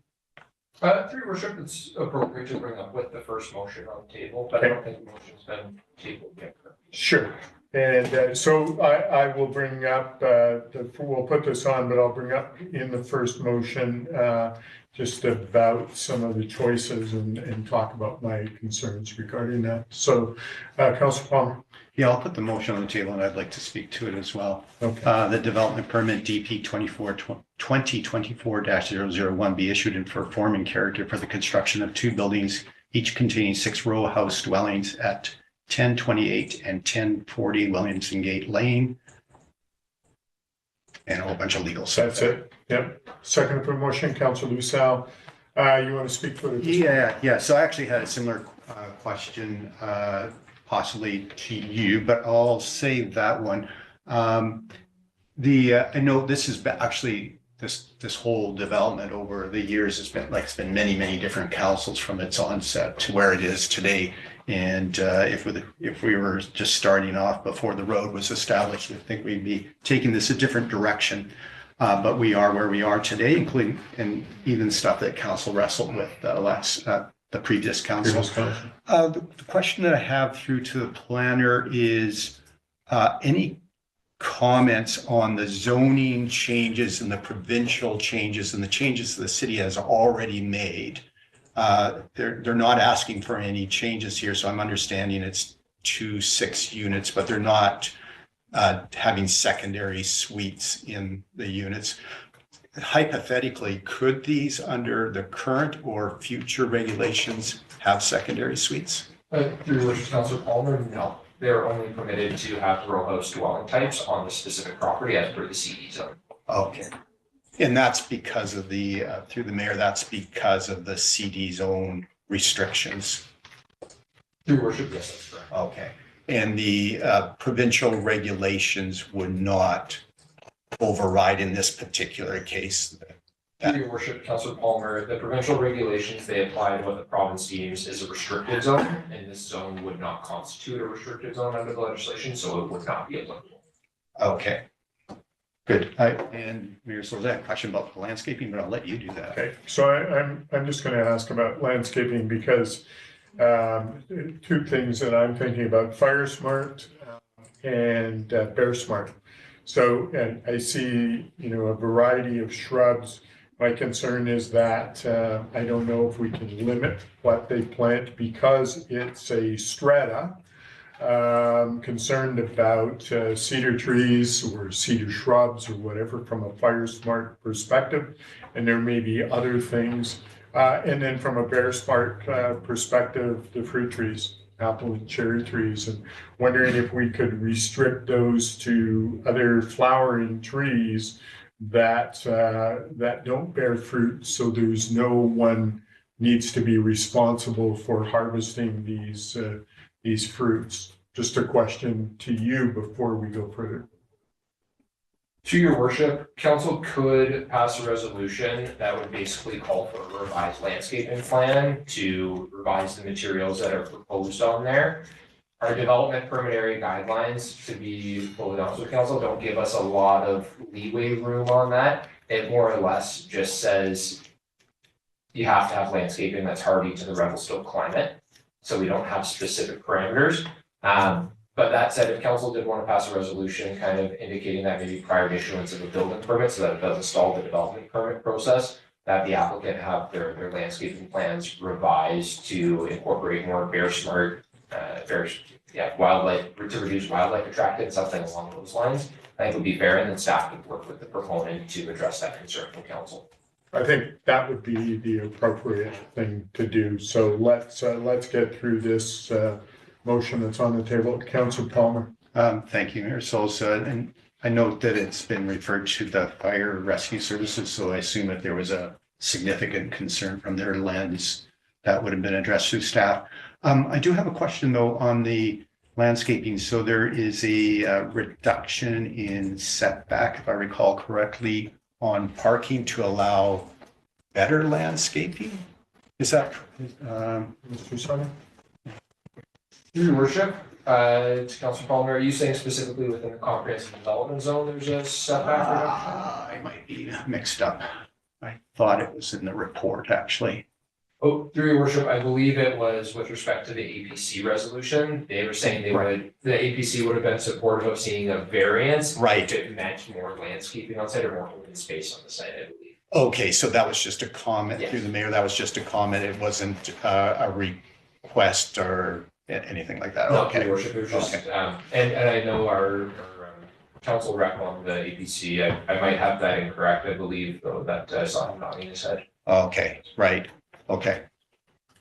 Through your Worship, it's appropriate to bring up with the first motion on the table, but I don't think the motion's been tabled yet. Sure. And so I will bring up, we'll put this on, but I'll bring up in the first motion just about some of the choices and talk about my concerns regarding that. So, Councilor Palmer. Yeah, I'll put the motion on the table and I'd like to speak to it as well. Okay. The development permit DP 2024-001 be issued in for form and character for the construction of 2 buildings, each containing 6 row house dwellings at 1028 and 1040 Williamson Gate Lane. And a whole bunch of legal stuff. That's it. Yep. Second for motion, Councillor Lucille. You want to speak for it? Yeah. So I actually had a similar question, possibly to you, but I'll save that one. I know this has been actually this whole development over the years has been it's been many different councils from its onset to where it is today. And if we were just starting off before the road was established, I think we'd be taking this a different direction. But we are where we are today, including and even stuff that council wrestled with the previous council. The question that I have through to the planner is any comments on the zoning changes and the provincial changes and the changes the city has already made. They're not asking for any changes here, so I'm understanding it's 2 6 units, but they're not having secondary suites in the units. Hypothetically, could these under the current or future regulations have secondary suites? Through your worship, Councillor Palmer, no. They're only permitted to have row house dwelling types on the specific property as per the CD zone. Okay. And that's because of the, through the mayor, that's because of the CD zone restrictions. Through your worship, yes, that's correct. Okay. And the provincial regulations would not override in this particular case. Through your worship, Councillor Palmer, the provincial regulations, they apply to what the province deems is a restricted zone, and this zone would not constitute a restricted zone under the legislation, so it would not be applicable. Okay. Good. And Mayor Souza, I have a question about the landscaping, but I'll let you do that. Okay, so I'm just going to ask about landscaping because 2 things that I'm thinking about: Fire Smart and Bear Smart. So, and I see, a variety of shrubs. My concern is that I don't know if we can limit what they plant because it's a strata. Concerned about cedar trees or cedar shrubs or whatever from a Fire Smart perspective, and there may be other things. And then from a Bear Smart perspective, the fruit trees, apple and cherry trees, and wondering if we could restrict those to other flowering trees that don't bear fruit, so there's no one needs to be responsible for harvesting these fruits. Just a question to you before we go further. To your worship, council could pass a resolution that would basically call for a revised landscaping plan to revise the materials that are proposed on there. Our development permit area guidelines, to be fully honest with council, don't give us a lot of leeway room on that. It more or less just says you have to have landscaping that's hardy to the Revelstoke climate. So we don't have specific parameters. But that said, if council did want to pass a resolution kind of indicating that maybe prior to issuance of a building permit so that it doesn't stall the development permit process, that the applicant have their landscaping plans revised to incorporate more Bear Smart, wildlife, to reduce wildlife attractant, something along those lines, I think would be fair, and then staff could work with the proponent to address that concern from council. I think that would be the appropriate thing to do. So let's get through this motion that's on the table. Councillor Palmer. Thank you, Mayor Souza. And I note that it's been referred to the fire rescue services, so I assume if there was a significant concern from their lens, that would have been addressed through staff. I do have a question though on the landscaping. So there is a reduction in setback, if I recall correctly, on parking to allow better landscaping. Is that Mr. Simon? Through your worship, to Councillor Palmer, are you saying specifically within the comprehensive development zone, there's a setback reduction? I might be mixed up. I thought it was in the report, actually. Oh, through your worship, I believe it was with respect to the APC resolution. They were saying the APC would have been supportive of seeing a variance. Right. If it meant more landscaping on site or more open space on the site, I believe. Okay, so that was just a comment through the mayor. That was just a comment. It wasn't a request or anything like that. No, Okay. Your worship, it was just, and I know our council rep on the APC, I might have that incorrect. I believe though that I saw him nodding his head. Okay, right. Okay.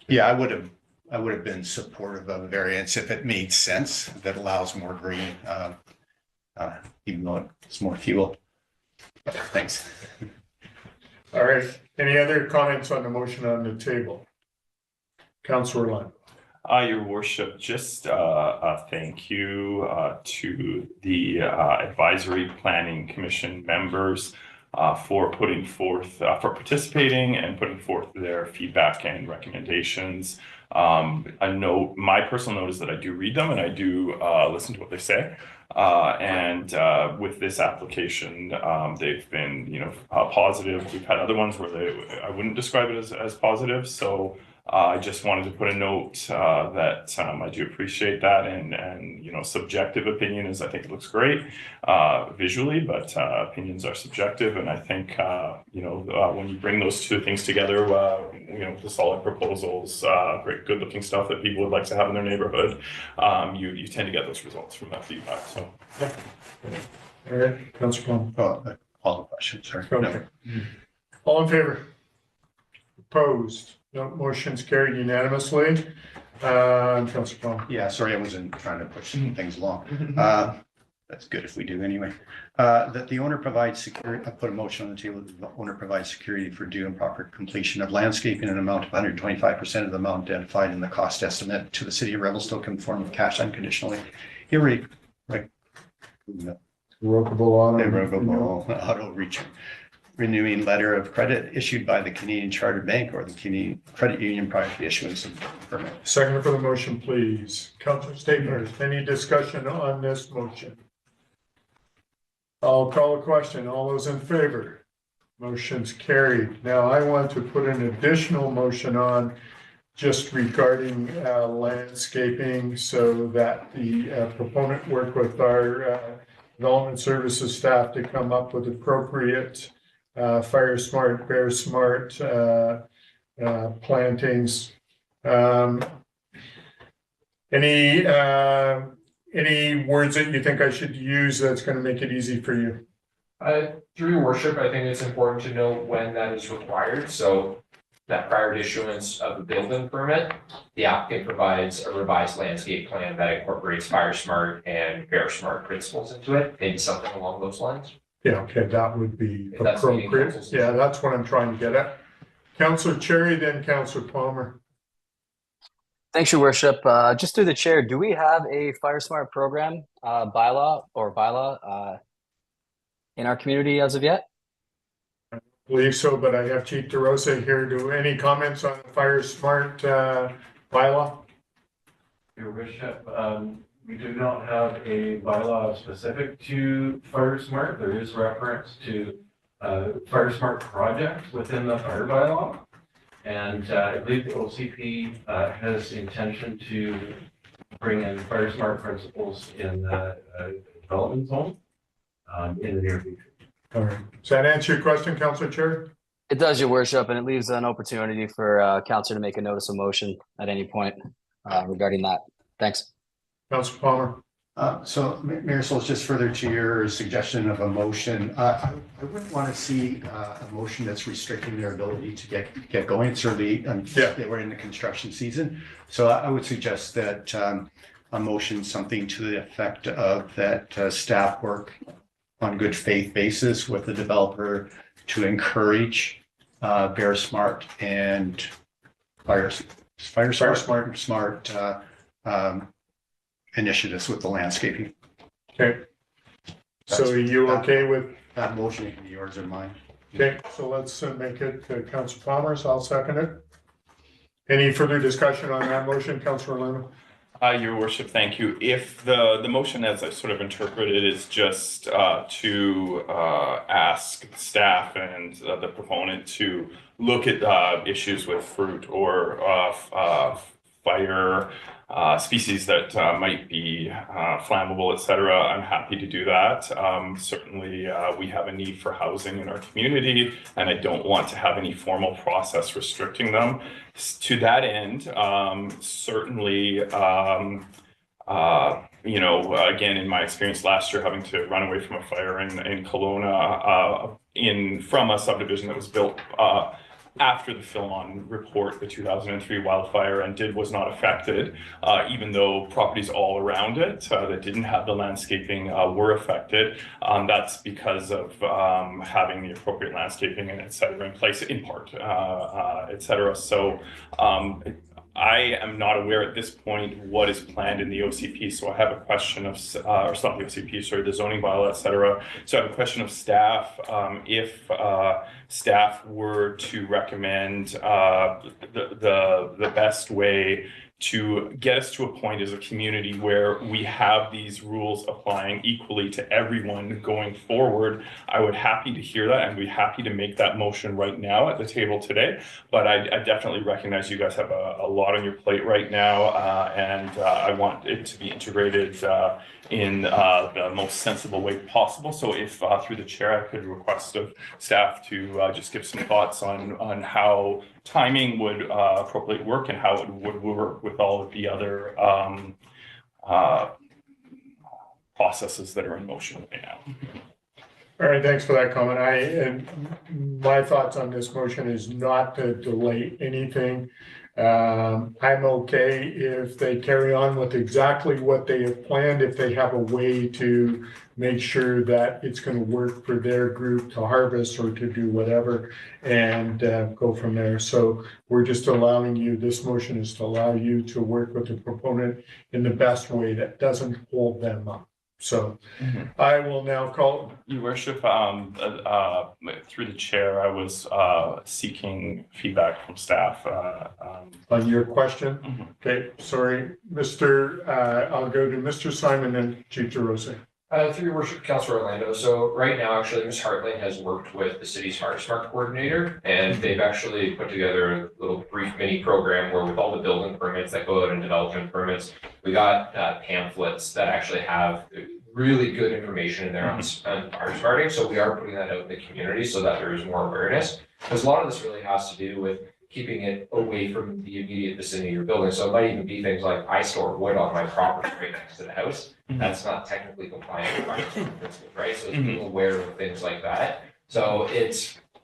Yeah, I would have I would have been supportive of a variance if it made sense, that allows more green, even though it's more fuel. Thanks. All right, any other comments on the motion on the table? Councillor Lund. Your worship, just a thank you to the Advisory Planning Commission members for putting forth, for participating and putting forth their feedback and recommendations. A note, my personal note is that I do read them and I do listen to what they say. And with this application, they've been, positive. We've had other ones where I wouldn't describe it as positive. So I just wanted to put a note that I do appreciate that, and subjective opinion is, I think it looks great visually, but opinions are subjective, and I think when you bring those two things together, the solid proposals, great, good-looking stuff that people would like to have in their neighborhood, you tend to get those results from that feedback. So, yeah. All right, Councillor Plum. All the questions, sorry. Okay. No. All in favor? Opposed? No, motion's carried unanimously. Councillor Plum. Yeah, sorry, I wasn't trying to push things along. That's good if we do anyway. That the owner provides security, I put a motion on the table, the owner provides security for due and proper completion of landscaping in an amount of 125% of the amount identified in the cost estimate to the city of Revelstoke in the form of cash unconditionally. Irrevocable auto renewing letter of credit issued by the Canadian Charter Bank or the Canadian Credit Union prior to the issuance of the permit. Second for the motion, please. Councillor Stapenhurst, any discussion on this motion? I'll call a question. All those in favor? Motion's carried. Now I want to put an additional motion on just regarding landscaping so that the proponent work with our development services staff to come up with appropriate fire smart, bear smart plantings. Any words that you think I should use that's going to make it easy for you? Through your worship, I think it's important to know when that is required. So that prior to issuance of the building permit, the applicant provides a revised landscape plan that incorporates fire smart and bear smart principles into it, maybe something along those lines. Yeah, okay, that would be If that's meeting appropriate. council's- Yeah, that's what I'm trying to get at. Councillor Cherry, then Councillor Palmer. Thanks, Your Worship. Just through the chair, do we have a Fire Smart program bylaw in our community as of yet? I believe so, but I have Chief DeRosa here. Do any comments on the Fire Smart bylaw? Your Worship, we do not have a bylaw specific to Fire Smart. There is reference to Fire Smart projects within the fire bylaw. And I believe the OCP has intention to bring in Fire Smart principles in the development zone in the near future. All right. Does that answer your question, Councillor Cherry? It does, Your Worship, and it leaves an opportunity for councillor to make a notice of motion at any point regarding that. Thanks. Councillor Palmer. So Mayor Souls, just further to your suggestion of a motion, I wouldn't want to see a motion that's restricting their ability to get going. Certainly, we're in the construction season. So I would suggest that a motion, something to the effect of that staff work on good faith basis with the developer to encourage Bear Smart and Fire Smart initiatives with the landscaping. Okay. So are you okay with that motion? Can be yours or mine. Okay, so let's make it Councillor Palmer. So I'll second it. Any further discussion on that motion, Councillor Leno? Your Worship, thank you. If the motion, as I sort of interpreted, is just to ask staff and the proponent to look at issues with fruit or fire species that might be flammable, etc., I'm happy to do that. Certainly, we have a need for housing in our community, and I don't want to have any formal process restricting them. To that end, certainly, again, in my experience last year, having to run away from a fire in Kelowna from a subdivision that was built after the Philmon report, the 2003 wildfire, and was not affected, even though properties all around it that didn't have the landscaping were affected. That's because of having the appropriate landscaping and et cetera in place, in part, et cetera. So I am not aware at this point what is planned in the OCP. So I have a question of, or it's not the OCP, sorry, the zoning bylaw, et cetera. So I have a question of staff. If staff were to recommend the best way to get us to a point as a community where we have these rules applying equally to everyone going forward, I would happy to hear that and be happy to make that motion right now at the table today. But I definitely recognize you guys have a lot on your plate right now, and I want it to be integrated in the most sensible way possible. So if through the chair, I could request of staff to just give some thoughts on how timing would appropriately work and how it would work with all of the other processes that are in motion right now. All right, thanks for that comment. And my thoughts on this motion is not to delay anything. I'm okay if they carry on with exactly what they have planned, if they have a way to make sure that it's going to work for their group to harvest or to do whatever, and go from there. So we're just allowing you, this motion is to allow you to work with the proponent in the best way that doesn't hold them up. So I will now call. Your Worship, through the chair, I was seeking feedback from staff. On your question? Okay, sorry, I'll go to Mr. Simon and Chief DeRosa. Through your worship, Councilor Orlando. So right now, actually, Ms. Hartling has worked with the city's Fire Smart coordinator, and they've actually put together a little brief mini program where with all the building permits that go out and development permits, we got pamphlets that actually have really good information in there on fire starting. So we are putting that out in the community so that there is more awareness. Because a lot of this really has to do with keeping it away from the immediate vicinity of your building. So it might even be things like, I store wood on my property right next to the house. That's not technically compliant with fire principles, right? So it's being aware of things like that. So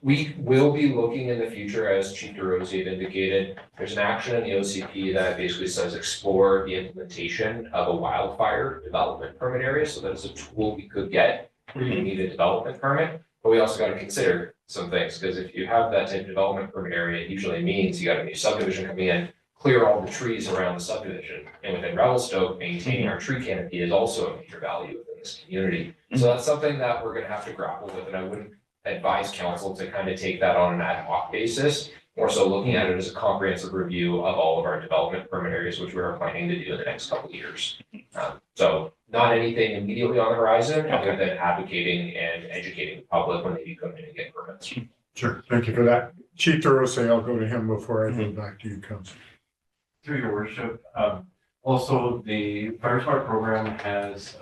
we will be looking in the future, as Chief DeRosa had indicated, there's an action in the OCP that basically says explore the implementation of a wildfire development permit area. So that is a tool we could get where you need a development permit. But we also got to consider some things, because if you have that type of development permit area, it usually means you got a new subdivision coming in, clear all the trees around the subdivision. And within Revelstoke, maintaining our tree canopy is also a major value within this community. So that's something that we're going to have to grapple with, and I wouldn't advise council to kind of take that on an ad hoc basis, more so looking at it as a comprehensive review of all of our development permit areas, which we are planning to do in the next couple of years. So not anything immediately on the horizon, other than advocating and educating the public when they do come in and get permits. Sure, thank you for that. Chief DeRosa, I'll go to him before I go back to you, Council. Through your worship, also the Fire Smart program has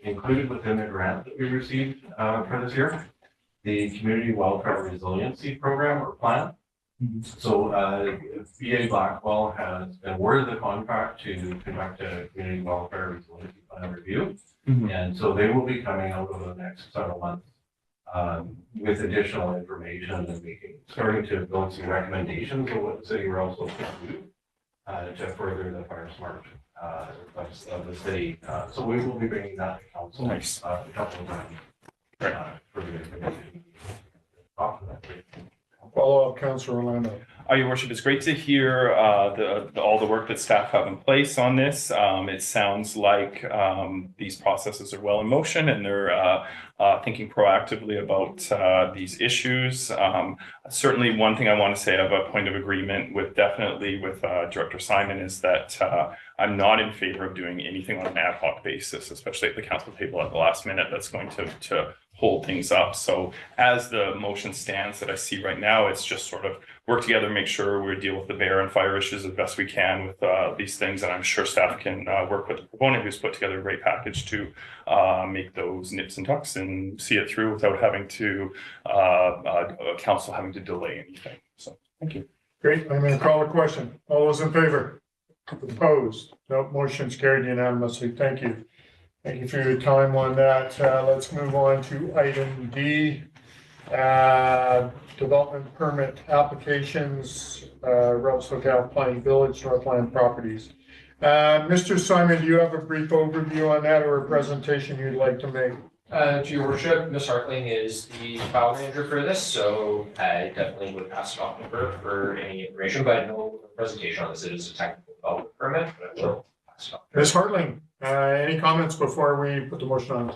included within the grant that we received for this year, the Community Wildfire Resiliency Program or Plan. So VA Blackwell has been awarded the contract to conduct a Community Wildfire Resiliency Plan review. And so they will be coming out over the next several months with additional information and starting to build some recommendations of what the city will also do to further the Fire Smart requests of the city. So we will be bringing that to council a couple of times. Follow up, Councilor Orlando. Your Worship, it's great to hear all the work that staff have in place on this. It sounds like these processes are well in motion and they're thinking proactively about these issues. Certainly, one thing I want to say, I have a point of agreement with Director Simon, is that I'm not in favor of doing anything on an ad hoc basis, especially at the council table at the last minute. That's going to hold things up. So as the motion stands that I see right now, it's just sort of work together, make sure we deal with the bear and fire issues as best we can with these things. And I'm sure staff can work with the proponent who's put together a great package to make those nips and tucks and see it through without having to council having to delay anything. So thank you. Great, I'm going to call a question. All those in favor? Opposed? No, motion's carried unanimously. Thank you. Thank you for your time on that. Let's move on to item D. development permit applications, Revelstoke Alpine Village, Northland Properties. Mr. Simon, do you have a brief overview on that or a presentation you'd like to make? To your worship, Ms. Hartling is the file manager for this, so I definitely would pass it off to her for any information, but I know the presentation on this, it is a technical development permit, but I will pass it off. Ms. Hartling, any comments before we put the motion on?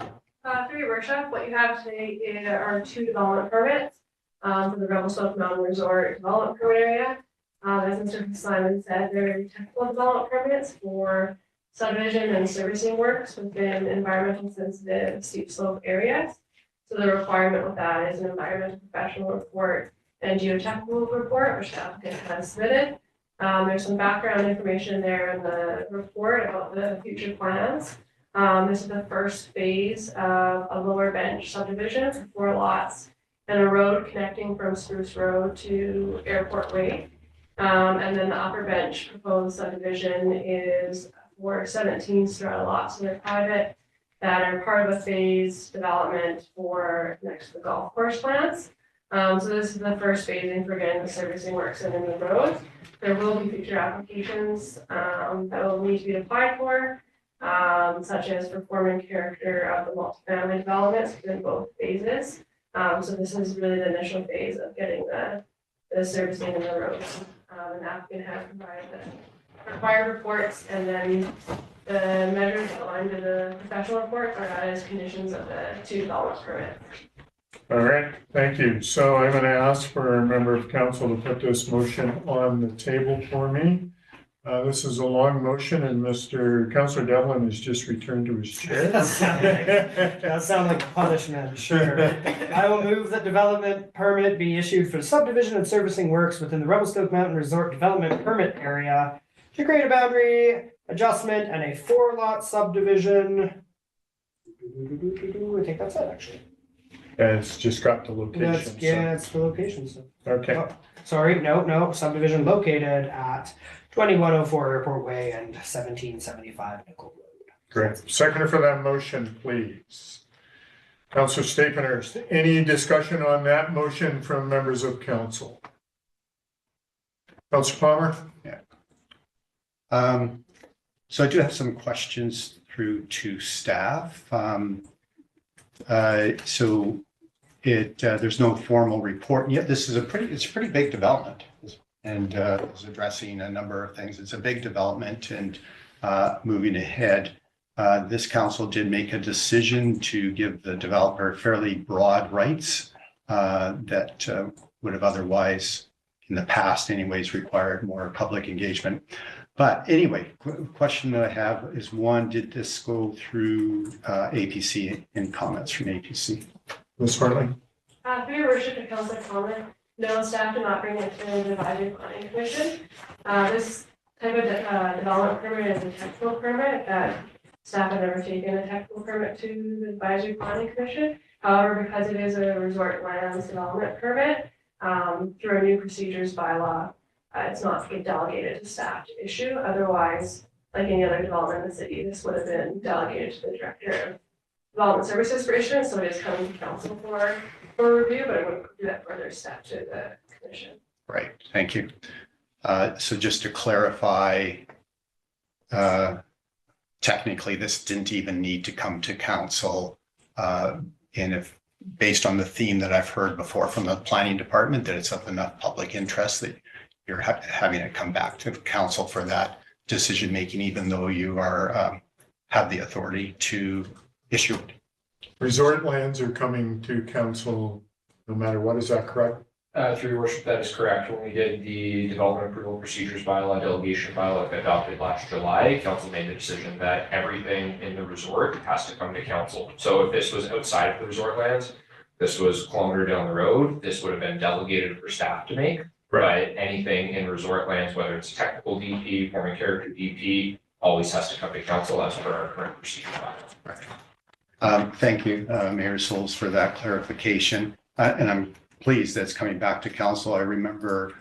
Through your worship, what you have today are 2 development permits for the Revelstoke Mountain Resort Development Permit area. As Mr. Simon said, they're technical development permits for subdivision and servicing works within environmental sensitive steep slope areas. So the requirement with that is an environmental professional report and geotechnical report, which the applicant has submitted. There's some background information there in the report about the future plans. This is the first phase of a lower bench subdivision for 4 lots and a road connecting from Spruce Road to Airport Way. And then the upper bench proposed subdivision is for 17 strata lots, so they're private, that are part of a phase development for next to the golf course plans. So this is the first phasing for getting the servicing works in the roads. There will be future applications that will need to be applied for, such as performing character of the multifamily developments within both phases. So this is really the initial phase of getting the servicing in the roads. And the applicant has provided the required reports, and then the measures aligned to the professional report are added as conditions of the 2 development permits. All right, thank you. So I'm going to ask for a member of council to put this motion on the table for me. This is a long motion and Councillor Devlin has just returned to his chair. That sounds like a punishment, sure. I will move that development permit be issued for subdivision and servicing works within the Revelstoke Mountain Resort Development Permit area to create a boundary adjustment and a 4-lot subdivision. I think that's it, actually. And it's just got the location. It's the location. So. Okay. Oh, sorry, no, subdivision located at 2104 Airport Way and 1775 Nickel Road. Great. Seconder for that motion, please. Councillor Stapenhurst, any discussion on that motion from members of council? Councillor Palmer? Yeah. So I do have some questions through to staff. So there's no formal report yet. This is it's a pretty big development, and is addressing a number of things. It's a big development and moving ahead. This council did make a decision to give the developer fairly broad rights that would have otherwise, in the past anyways, required more public engagement. But anyway, question that I have is, one, did this go through APC and comments from APC? Ms. Hartling? Through your worship and council comment, no, staff did not bring it to the advisory planning commission. This type of development permit is a technical permit that staff had never taken a technical permit to the advisory planning commission. However, because it is a resort lands development permit, through a new procedures bylaw, it's not delegated to staff to issue. Otherwise, like any other development in the city, this would have been delegated to the director of development services for issuance. So it is coming to council for review, but it wouldn't do that further step to the commission. Right, thank you. So just to clarify, technically, this didn't even need to come to council. And if based on the theme that I've heard before from the planning department, that it's of enough public interest that you're having it come back to council for that decision making, even though you are have the authority to issue it. Resort lands are coming to council no matter what, is that correct? Through your worship, that is correct. When we did the development approval procedures bylaw, delegation bylaw adopted last July, council made the decision that everything in the resort has to come to council. So if this was outside of the resort lands, this was a kilometer down the road, this would have been delegated for staff to make. Right. But anything in resort lands, whether it's technical DP, forming character DP, always has to come to council as per our current procedure bylaw. Right. Thank you, Mayor Souls, for that clarification. And I'm pleased that's coming back to council. I remember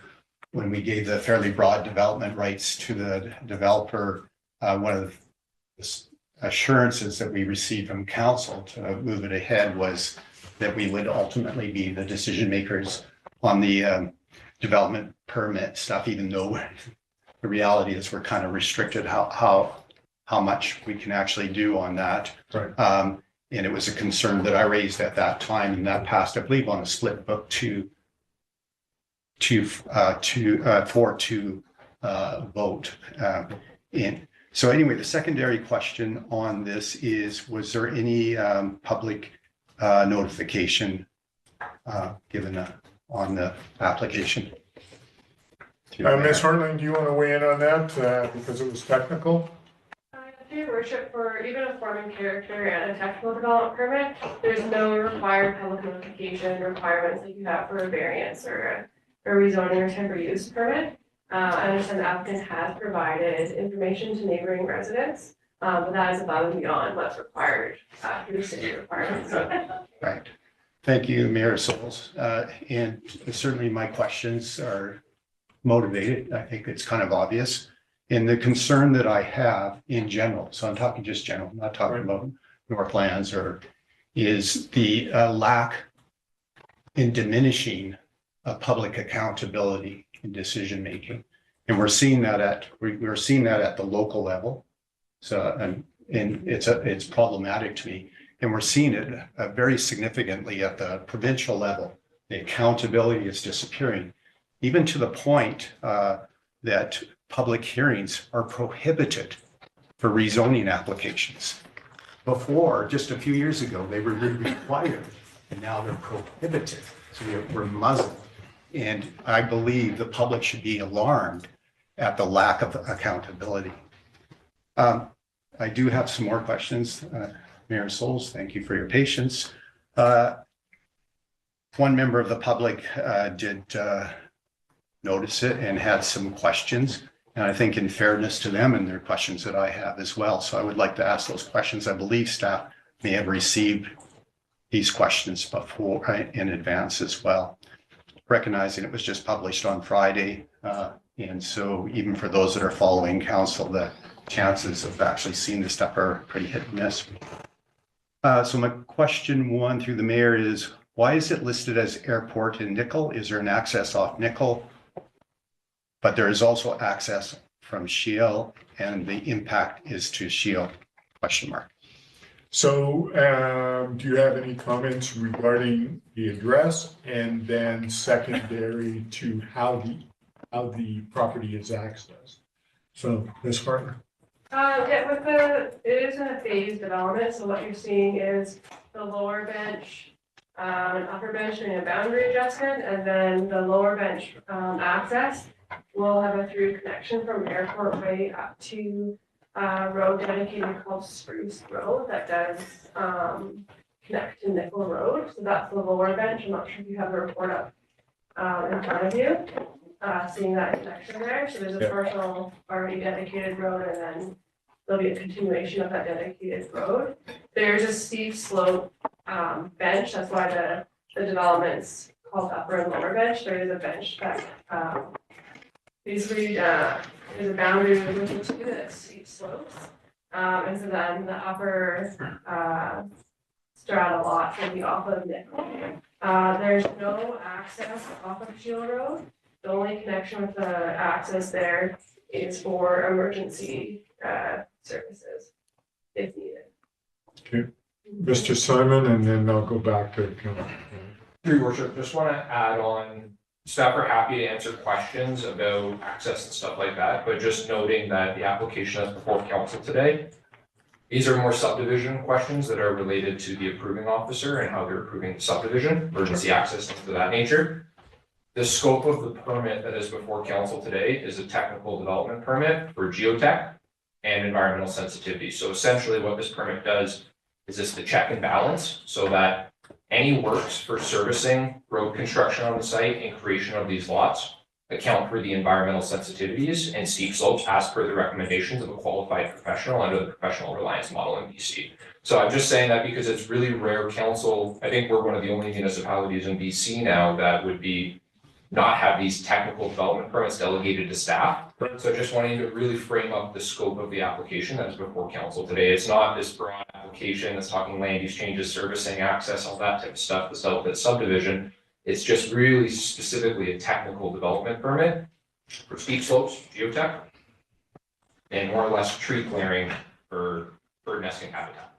when we gave the fairly broad development rights to the developer, one of the assurances that we received from council to move it ahead was that we would ultimately be the decision makers development permit stuff, even though the reality is we're kind of restricted how much we can actually do on that. Right. And it was a concern that I raised at that time, and that passed, I believe, on a split vote to vote in. So anyway, the secondary question on this is, was there any public notification given on the application? Ms. Hartling, do you want to weigh in on that because it was technical? Your worship, for even a forming character and a technical development permit, there's no required public notification requirements like you have for a variance or a rezoning or temporary use permit. I understand the applicant has provided information to neighboring residents, but that is above and beyond what's required through the city requirements. Right. Thank you, Mayor Souls. And certainly my questions are motivated. I think it's kind of obvious. And the concern that I have in general, so I'm talking just general, I'm not talking about Northlands, is the lack in diminishing public accountability in decision making. And we're seeing that at the local level. So and it's problematic to me. And we're seeing it very significantly at the provincial level. The accountability is disappearing, even to the point that public hearings are prohibited for rezoning applications. Before, just a few years ago, they were required, and now they're prohibited. So we're muzzled. And I believe the public should be alarmed at the lack of accountability. I do have some more questions. Mayor Souls, thank you for your patience. One member of the public did notice it and had some questions. And I think in fairness to them, and there are questions that I have as well. So I would like to ask those questions. I believe staff may have received these questions before in advance as well. Recognizing it was just published on Friday. And so even for those that are following council, the chances of actually seeing this stuff are pretty hit and miss. So my question one through the mayor is, why is it listed as airport in Nickel? Is there an access off Nickel? But there is also access from Shiel, and the impact is to Shiel, question mark. So do you have any comments regarding the address, and then secondary to how the property is accessed? So Ms. Hartler. Yeah, it is in a phased development, so what you're seeing is the lower bench, an upper bench doing a boundary adjustment, and then the lower bench access will have a through connection from Airport Way up to a road dedicated called Spruce Road that does connect to Nickel Road. So that's the lower bench. I'm not sure if you have the report up in front of you, seeing that connection there. So there's a partial already dedicated road, and then there'll be a continuation of that dedicated road. There's a steep slope bench. That's why the development's called upper and lower bench. There is a bench that basically there's a boundary between the two that's steep slopes. And so then the upper strata lot will be off of Nickel. There's no access off of Shield Road. The only connection with the access there is for emergency services if needed. Okay, Mr. Simon, and then I'll go back to. Through your worship, just want to add on, staff are happy to answer questions about access and stuff like that, but just noting that the application that's before council today, these are more subdivision questions that are related to the approving officer and how they're approving the subdivision, emergency access, things of that nature. The scope of the permit that is before council today is a technical development permit for geotech and environmental sensitivity. So essentially what this permit does is just the check and balance so that any works for servicing road construction on the site and creation of these lots account for the environmental sensitivities and steep slopes as per the recommendations of a qualified professional under the professional reliance model in BC. So I'm just saying that because it's really rare council, I think we're one of the only municipalities in BC now that would be not have these technical development permits delegated to staff. So just wanting to really frame up the scope of the application that is before council today. It's not this broad application that's talking land use changes, servicing, access, all that type of stuff, the subdivision. It's just really specifically a technical development permit for steep slopes, geotech, and more or less tree clearing for bird nesting habitat.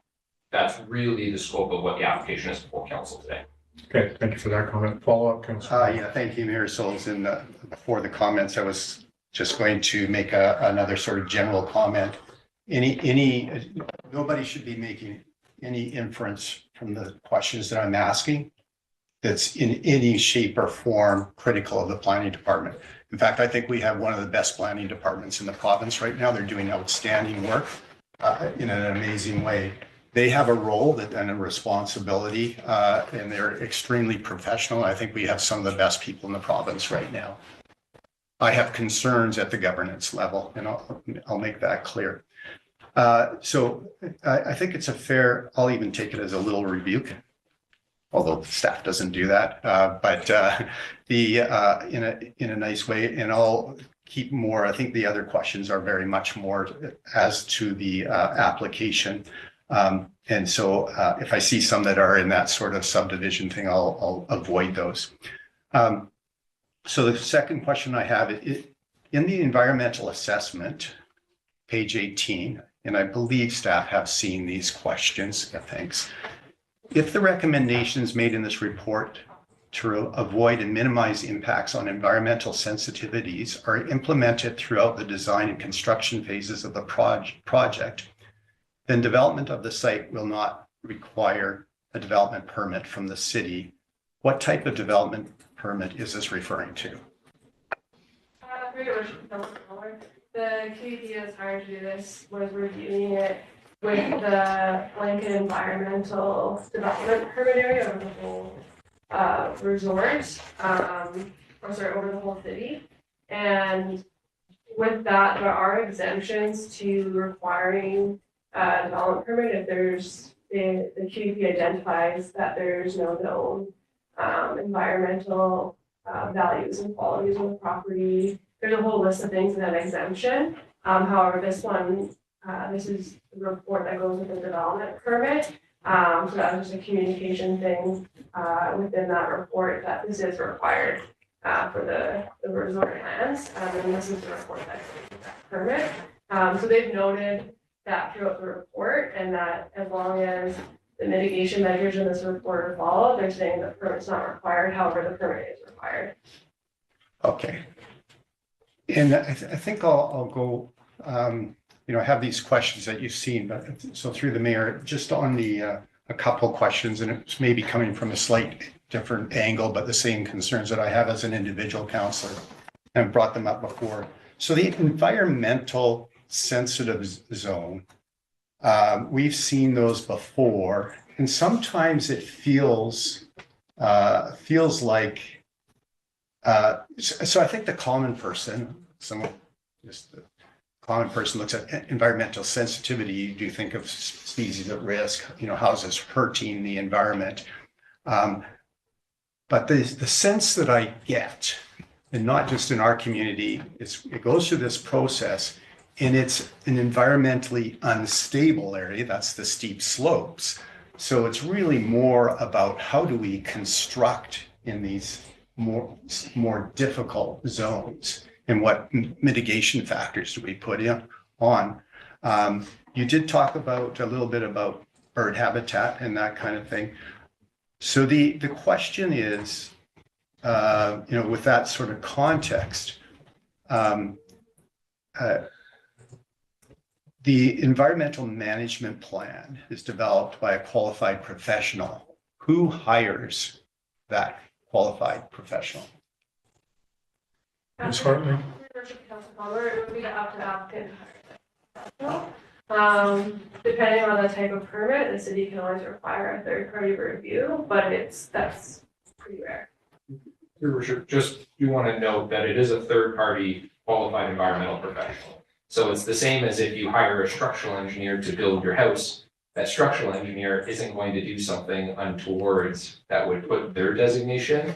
That's really the scope of what the application is before council today. Okay, thank you for that comment. Follow-up, Councillor. Yeah, thank you, Mayor Souls. And before the comments, I was just going to make another sort of general comment. Nobody should be making any inference from the questions that I'm asking that's in any shape or form critical of the planning department. In fact, I think we have one of the best planning departments in the province right now. They're doing outstanding work in an amazing way. They have a role and a responsibility, and they're extremely professional. I think we have some of the best people in the province right now. I have concerns at the governance level, and I'll make that clear. So I think it's I'll even take it as a little rebuke, although the staff doesn't do that, but in a nice way, and I'll keep more. I think the other questions are very much more as to the application. And so if I see some that are in that sort of subdivision thing, I'll avoid those. So the second question I have, in the environmental assessment, page 18, and I believe staff have seen these questions. Yeah, thanks. If the recommendations made in this report to avoid and minimize impacts on environmental sensitivities are implemented throughout the design and construction phases of the project, then development of the site will not require a development permit from the city. What type of development permit is this referring to? The QEP is hired to do this, was reviewing it with the blanket environmental development permit area over the whole resort, over the whole city. And with that, there are exemptions to requiring a development permit if there's the QEP identifies that there's no known environmental values and qualities of the property. There's a whole list of things in that exemption. However, this one, this is the report that goes with the development permit. So that was just a communication thing within that report that this is required for the resort lands. And this is the report that goes with that permit. So they've noted that throughout the report, and that as long as the mitigation measures in this report are followed, they're saying the permit's not required. However, the permit is required. Okay. And I think I'll go, I have these questions that you've seen, but so through the mayor, just on a couple of questions, and it's maybe coming from a slight different angle, but the same concerns that I have as an individual councillor. I've brought them up before. So the environmental sensitive zone, we've seen those before, and sometimes it feels like, so I think the common person, the common person looks at environmental sensitivity. You do think of species at risk, how's this hurting the environment? But the sense that I get, and not just in our community, it goes through this process, and it's an environmentally unstable area. That's the steep slopes. So it's really more about how do we construct in these more difficult zones, and what mitigation factors do we put on. You did talk about a little bit about bird habitat and that kind of thing. So the question is, with that sort of context, the environmental management plan is developed by a qualified professional. Who hires that qualified professional? Ms. Hartley? It would be up to the applicant to hire that. Depending on the type of permit, the city can always require a third-party review, but that's pretty rare. Your worship, just you want to note that it is a third-party qualified environmental professional. So it's the same as if you hire a structural engineer to build your house. That structural engineer isn't going to do something untowards that would put their designation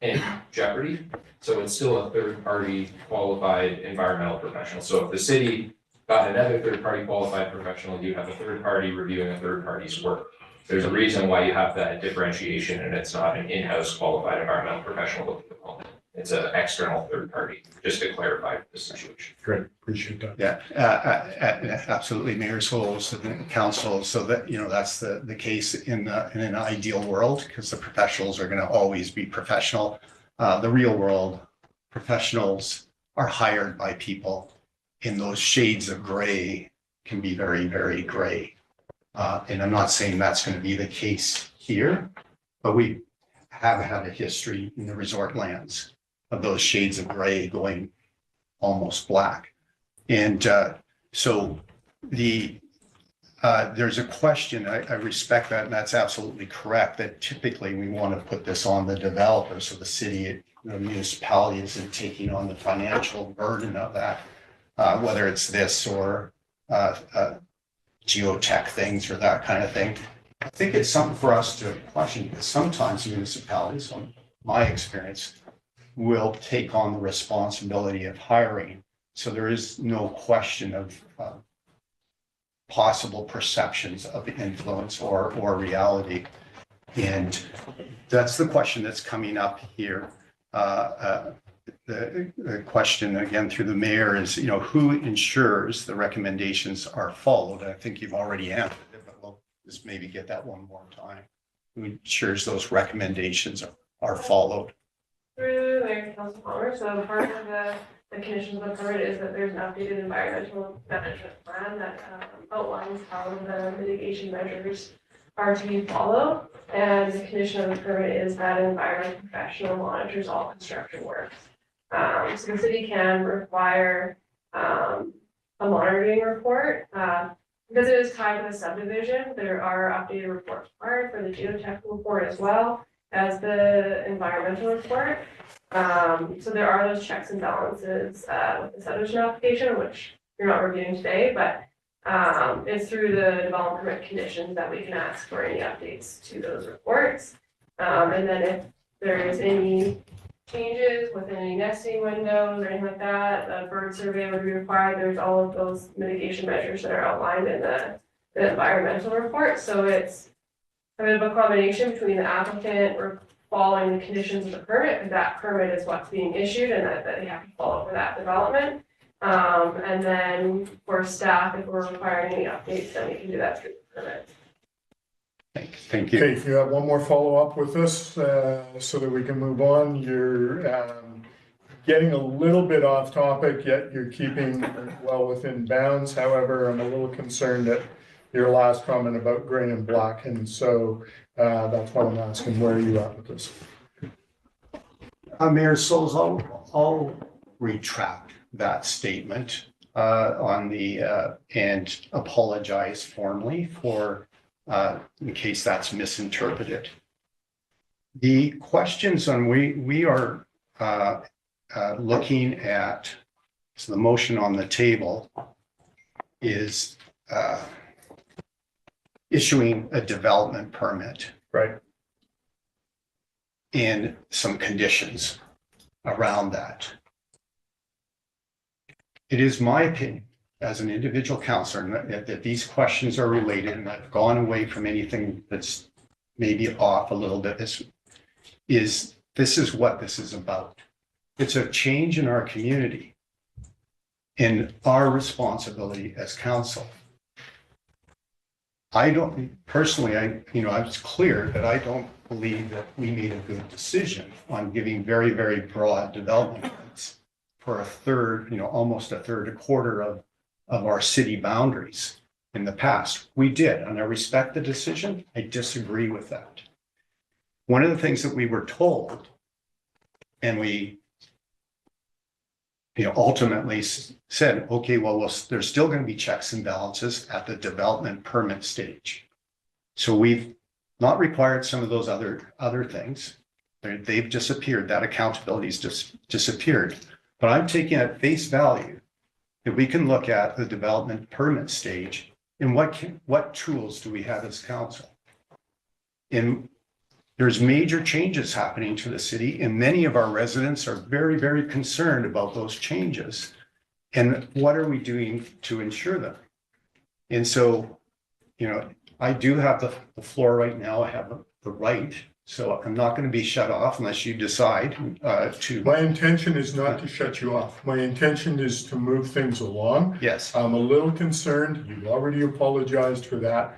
in jeopardy. So it's still a third-party qualified environmental professional. So if the city got another third-party qualified professional, you have a third party reviewing a third party's work. There's a reason why you have that differentiation and it's not an in-house qualified environmental professional looking at the moment. It's an external third party, just to clarify the situation. Great, appreciate that. Yeah, absolutely, Mayor Souls and council, so that, you know, that's the case in an ideal world, because the professionals are gonna always be professional. The real world, professionals are hired by people in those shades of gray can be very, very gray. And I'm not saying that's gonna be the case here, but we have had a history in the resort lands of those shades of gray going almost black. And so there's a question, I respect that, and that's absolutely correct, that typically we want to put this on the developer, so the city, the municipality isn't taking on the financial burden of that, whether it's this or geotech things or that kind of thing. I think it's something for us to question, because sometimes municipalities, from my experience, will take on the responsibility of hiring. So there is no question of possible perceptions of influence or reality. And that's the question that's coming up here. The question again through the mayor is, you know, who ensures the recommendations are followed? I think you've already answered it, but we'll just maybe get that one more time. Who ensures those recommendations are followed? Through the Mayor Council Palmer, so part of the conditions of the permit is that there's an updated environmental management plan that outlines how the mitigation measures are to be followed. And the condition of the permit is that an environmental professional monitors all construction works. So the city can require a monitoring report. Because it is tied to the subdivision, there are updated reports required for the geotechnical report as well as the environmental report. So there are those checks and balances with the subdivision application, which you're not reviewing today, but it's through the development permit conditions that we can ask for any updates to those reports. And then if there is any changes within any nesting windows or anything like that, the bird survey would be required. There's all of those mitigation measures that are outlined in the environmental report. So it's a bit of a combination between the applicant or following the conditions of the permit, because that permit is what's being issued and that they have to follow for that development. And then for staff, if we're requiring any updates, then we can do that through the permit. Thank you. Okay, if you have one more follow-up with this, so that we can move on, you're getting a little bit off topic, yet you're keeping well within bounds. However, I'm a little concerned at your last comment about gray and black, and so that's why I'm asking, where are you at with this? Mayor Souls, I'll retract that statement on the and apologize formally for in case that's misinterpreted. The questions on we are looking at, so the motion on the table is issuing a development permit. Right. And some conditions around that. It is my opinion as an individual counselor that these questions are related, and I've gone away from anything that's maybe off a little bit. This is what this is about. It's a change in our community and our responsibility as council. I don't personally, I was clear that I don't believe that we made a good decision on giving very, very broad development rights for a third, almost a third, a quarter of our city boundaries in the past. We did, and I respect the decision. I disagree with that. One of the things that we were told, and we ultimately said, okay, well, there's still going to be checks and balances at the development permit stage. So we've not required some of those other things. They've disappeared. That accountability's just disappeared. But I'm taking at face value that we can look at the development permit stage and what tools do we have as council? And there's major changes happening to the city, and many of our residents are very, very concerned about those changes. And what are we doing to ensure them? And so, I do have the floor right now. I have the right, so I'm not going to be shut off unless you decide to. My intention is not to shut you off. My intention is to move things along. Yes, I'm a little concerned. You've already apologized for that.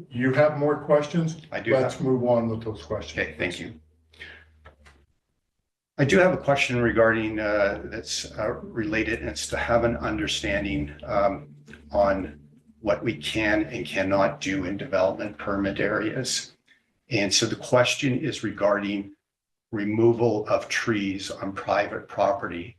You have more questions? I do. Let's move on with those questions. Okay, thank you. I do have a question regarding that's related, and it's to have an understanding on what we can and cannot do in development permit areas. And so the question is regarding removal of trees on private property.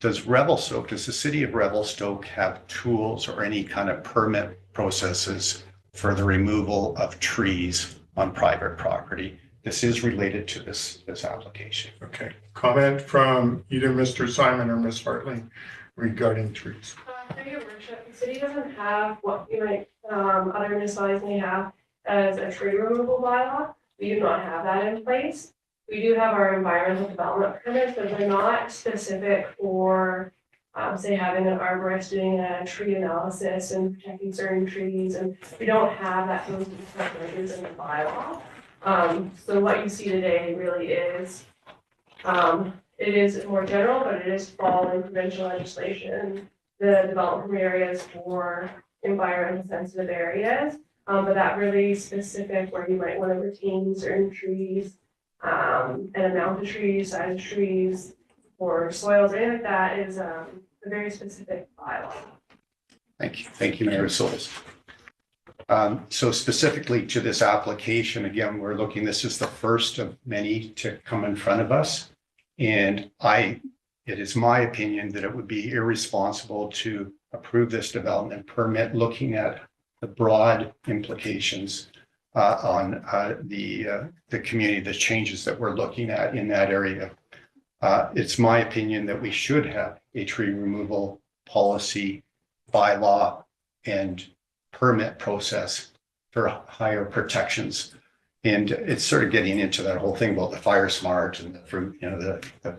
Does the city of Revelstoke have tools or any kind of permit processes for the removal of trees on private property? This is related to this application. Okay, comment from either Mr. Simon or Ms. Hartling regarding trees. Through your worship, the city doesn't have what you might, other municipalities may have as a tree removal bylaw. We do not have that in place. We do have our environmental development permits, but they're not specific for, say, having an arborist doing a tree analysis and protecting certain trees, and we don't have those languages in the bylaw. So what you see today really is, it is more general, but it is following provincial legislation, the development areas for environmental sensitive areas. But that really specific where you might want to retain certain trees, an amount of trees, size of trees, or soils, or anything like that is a very specific bylaw. Thank you, Mayor Souls. So specifically to this application, again, we're looking, this is the first of many to come in front of us. And it is my opinion that it would be irresponsible to approve this development permit, looking at the broad implications on the community, the changes that we're looking at in that area. It's my opinion that we should have a tree removal policy, bylaw, and permit process for higher protections. And it's sort of getting into that whole thing about the fire smart and the fruit, the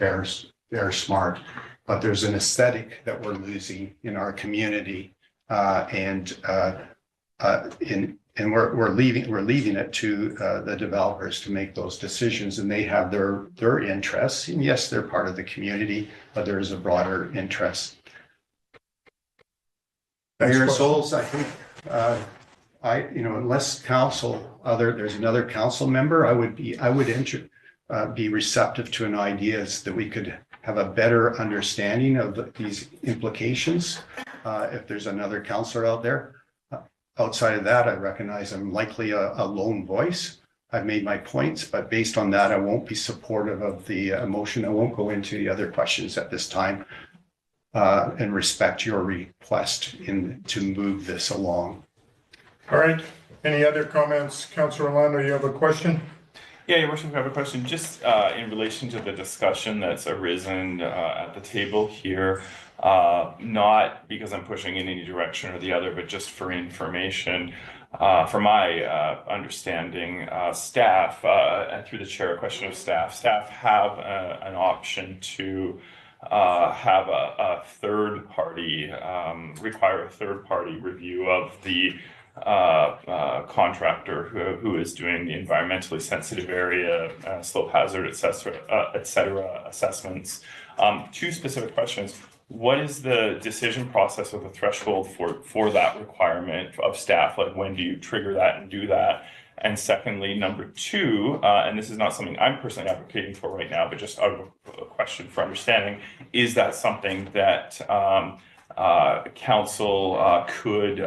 bear smart. But there's an aesthetic that we're losing in our community, and we're leaving it to the developers to make those decisions, and they have their interests. And yes, they're part of the community, but there is a broader interest. Mayor Souls, I think unless there's another council member, I would be receptive to an idea that we could have a better understanding of these implications. If there's another councillor out there. Outside of that, I recognize I'm likely a lone voice. I've made my points, but based on that, I won't be supportive of the motion. I won't go into the other questions at this time, and respect your request to move this along. All right, any other comments? Councillor Orlando, you have a question? Yeah, Your Worship, I have a question just in relation to the discussion that's arisen at the table here. Not because I'm pushing in any direction or the other, but just for information. From my understanding, staff, and through the chair, a question of staff have an option to have a third party, require a third party review of the contractor who is doing the environmentally sensitive area, slope hazard, et cetera, assessments. Two specific questions. What is the decision process or the threshold for that requirement of staff? Like, when do you trigger that and do that? And secondly, number two, and this is not something I'm personally advocating for right now, but just a question for understanding, is that something that council could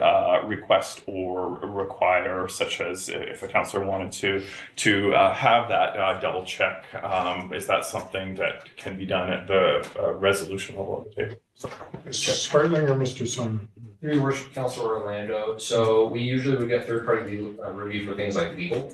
request or require, such as if a councillor wanted to have that double check? Is that something that can be done at the resolution level of the table? Mr. Hartling or Mr. Simon? Your Worship, Councilor Orlando. So we usually would get third-party review for things like legal.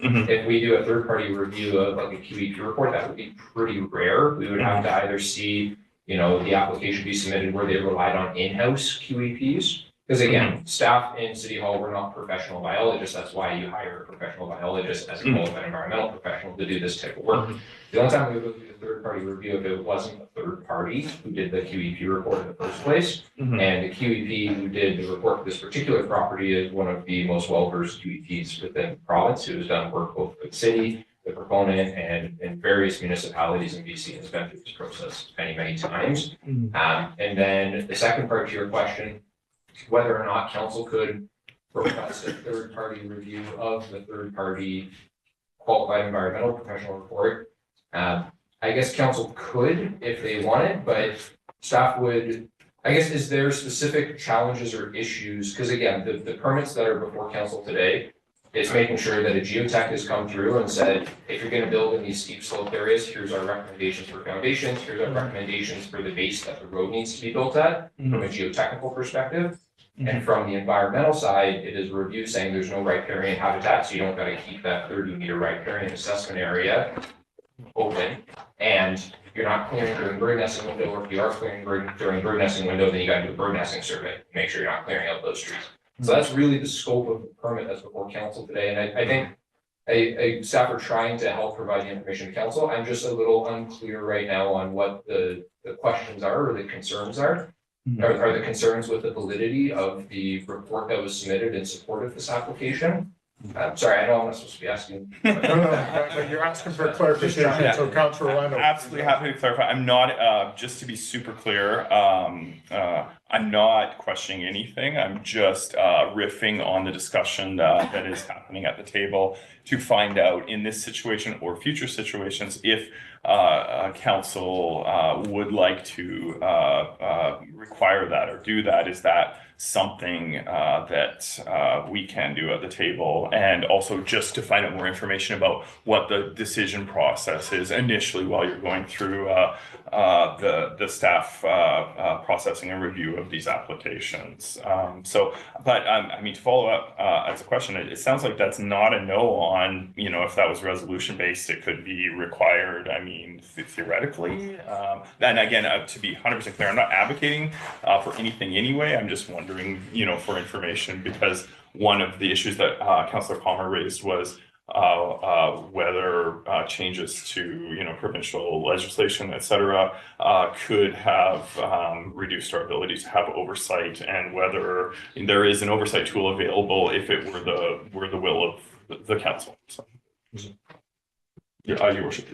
Mm-hmm. If we do a third-party review of like a QEP report, that would be pretty rare. We would have to either see, the application be submitted where they relied on in-house QEPs, Because again, staff in City Hall, we're not professional biologists, that's why you hire a professional biologist as a qualified environmental professional to do this type of work. The only time we would do a third-party review if it wasn't a third party who did the QEP report in the first place. And the QEP who did the report for this particular property is one of the most well-versed QEPs within the province, who has done work both with the city, the proponent, and in various municipalities in BC, and has been through this process many, many times. And then the second part to your question, whether or not council could request a third-party review of the third-party qualified environmental professional report. I guess council could if they wanted, but staff would, I guess, is there specific challenges or issues? Because again, the permits that are before council today, it's making sure that a geotech has come through and said, if you're gonna build in these steep slope areas, here's our recommendations for foundations, here's our recommendations for the base that the road needs to be built at from a geotechnical perspective. And from the environmental side, it is a review saying there's no riparian habitat, so you don't gotta keep that 30-meter riparian assessment area open. And you're not clearing during bird nesting window, or if you are clearing during bird nesting window, then you gotta do a bird nesting survey, make sure you're not clearing out those trees. So that's really the scope of the permit that's before council today, and I think staff are trying to help provide the information to council. I'm just a little unclear right now on what the questions are or the concerns are. Are the concerns with the validity of the report that was submitted in support of this application? I'm sorry, I know I'm not supposed to be asking. No, but you're asking for clarification, so Councilor Orlando. Absolutely happy to clarify. I'm not, just to be super clear, I'm not questioning anything. I'm just riffing on the discussion that is happening at the table to find out in this situation or future situations if council would like to require that or do that. Is that something that we can do at the table? And also just to find out more information about what the decision process is initially while you're going through the staff processing and review of these applications. But I mean, to follow up as a question, it sounds like that's not a no on, you know, if that was resolution based, it could be required. I mean, theoretically. And again, to be 100% clear, I'm not advocating for anything anyway. I'm just wondering, you know, for information, because one of the issues that Councillor Palmer raised was whether changes to, you know, provincial legislation, et cetera, could have reduced our ability to have oversight, and whether there is an oversight tool available if it were the will of the council. So, your worship.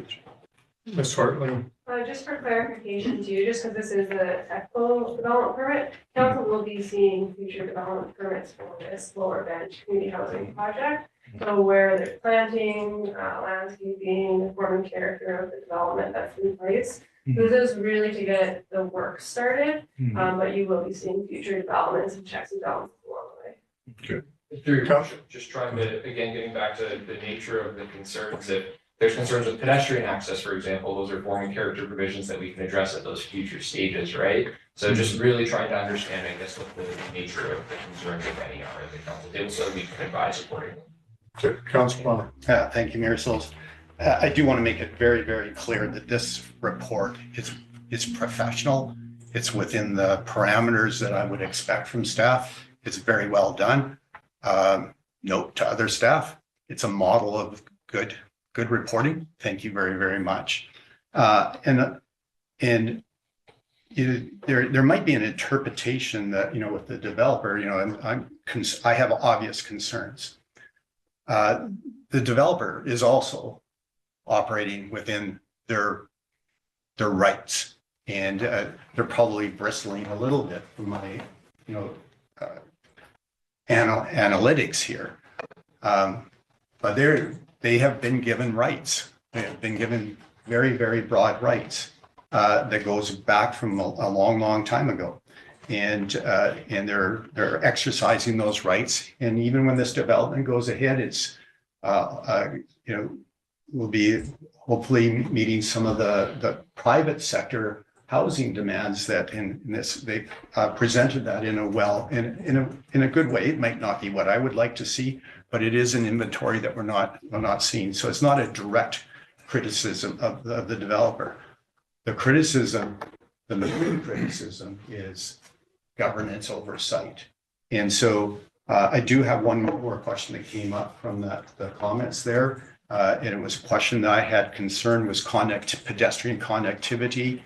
Ms. Hartling. Just for clarification too, just because this is a technical development permit, council will be seeing future development permits for this lower bench community housing project. So where there's planting, landscaping, forming character of the development that's in place. So this is really to get the work started, but you will be seeing future developments and checks and balances along the way. Good. Through your worship, just trying to, again, getting back to the nature of the concerns, if there's concerns with pedestrian access, for example, those are forming character provisions that we can address at those future stages, right? So just really trying to understand, I guess, what the nature of the concerns, if any, are at the council table, so we can advise accordingly. Good. Councilor Palmer. Thank you, Mayor Sills. I do want to make it very, very clear that this report is professional. It's within the parameters that I would expect from staff. It's very well done. Note to other staff, it's a model of good reporting. Thank you very, very much. And there might be an interpretation that, you know, with the developer, you know, I have obvious concerns. The developer is also operating within their rights, and they're probably bristling a little bit from my, you know, analytics here. But they have been given rights. They have been given very, very broad rights that goes back from a long, long time ago. And they're exercising those rights. And even when this development goes ahead, it's you know, will be hopefully meeting some of the private sector housing demands that in this they presented that in a good way. It might not be what I would like to see, but it is an inventory that we're not seeing. So it's not a direct criticism of the developer. The criticism, the main criticism, is governance oversight And so I do have one more question that came up from the comments there. And it was a question that I had concern was pedestrian connectivity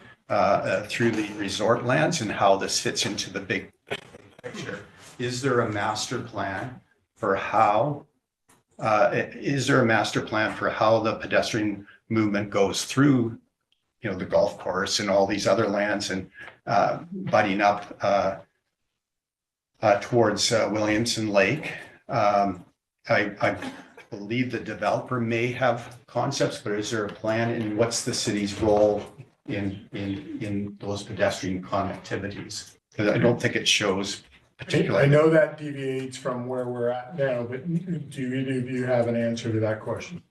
through the resort lands and how this fits into the big picture. Is there a master plan for how the pedestrian movement goes through, the golf course and all these other lands and butting up towards Williamson Lake? I believe the developer may have concepts, but is there a plan, and what's the city's role in those pedestrian connectivities? Because I don't think it shows I particularly. know that deviates from where we're at now, but do either of you have an answer to that question?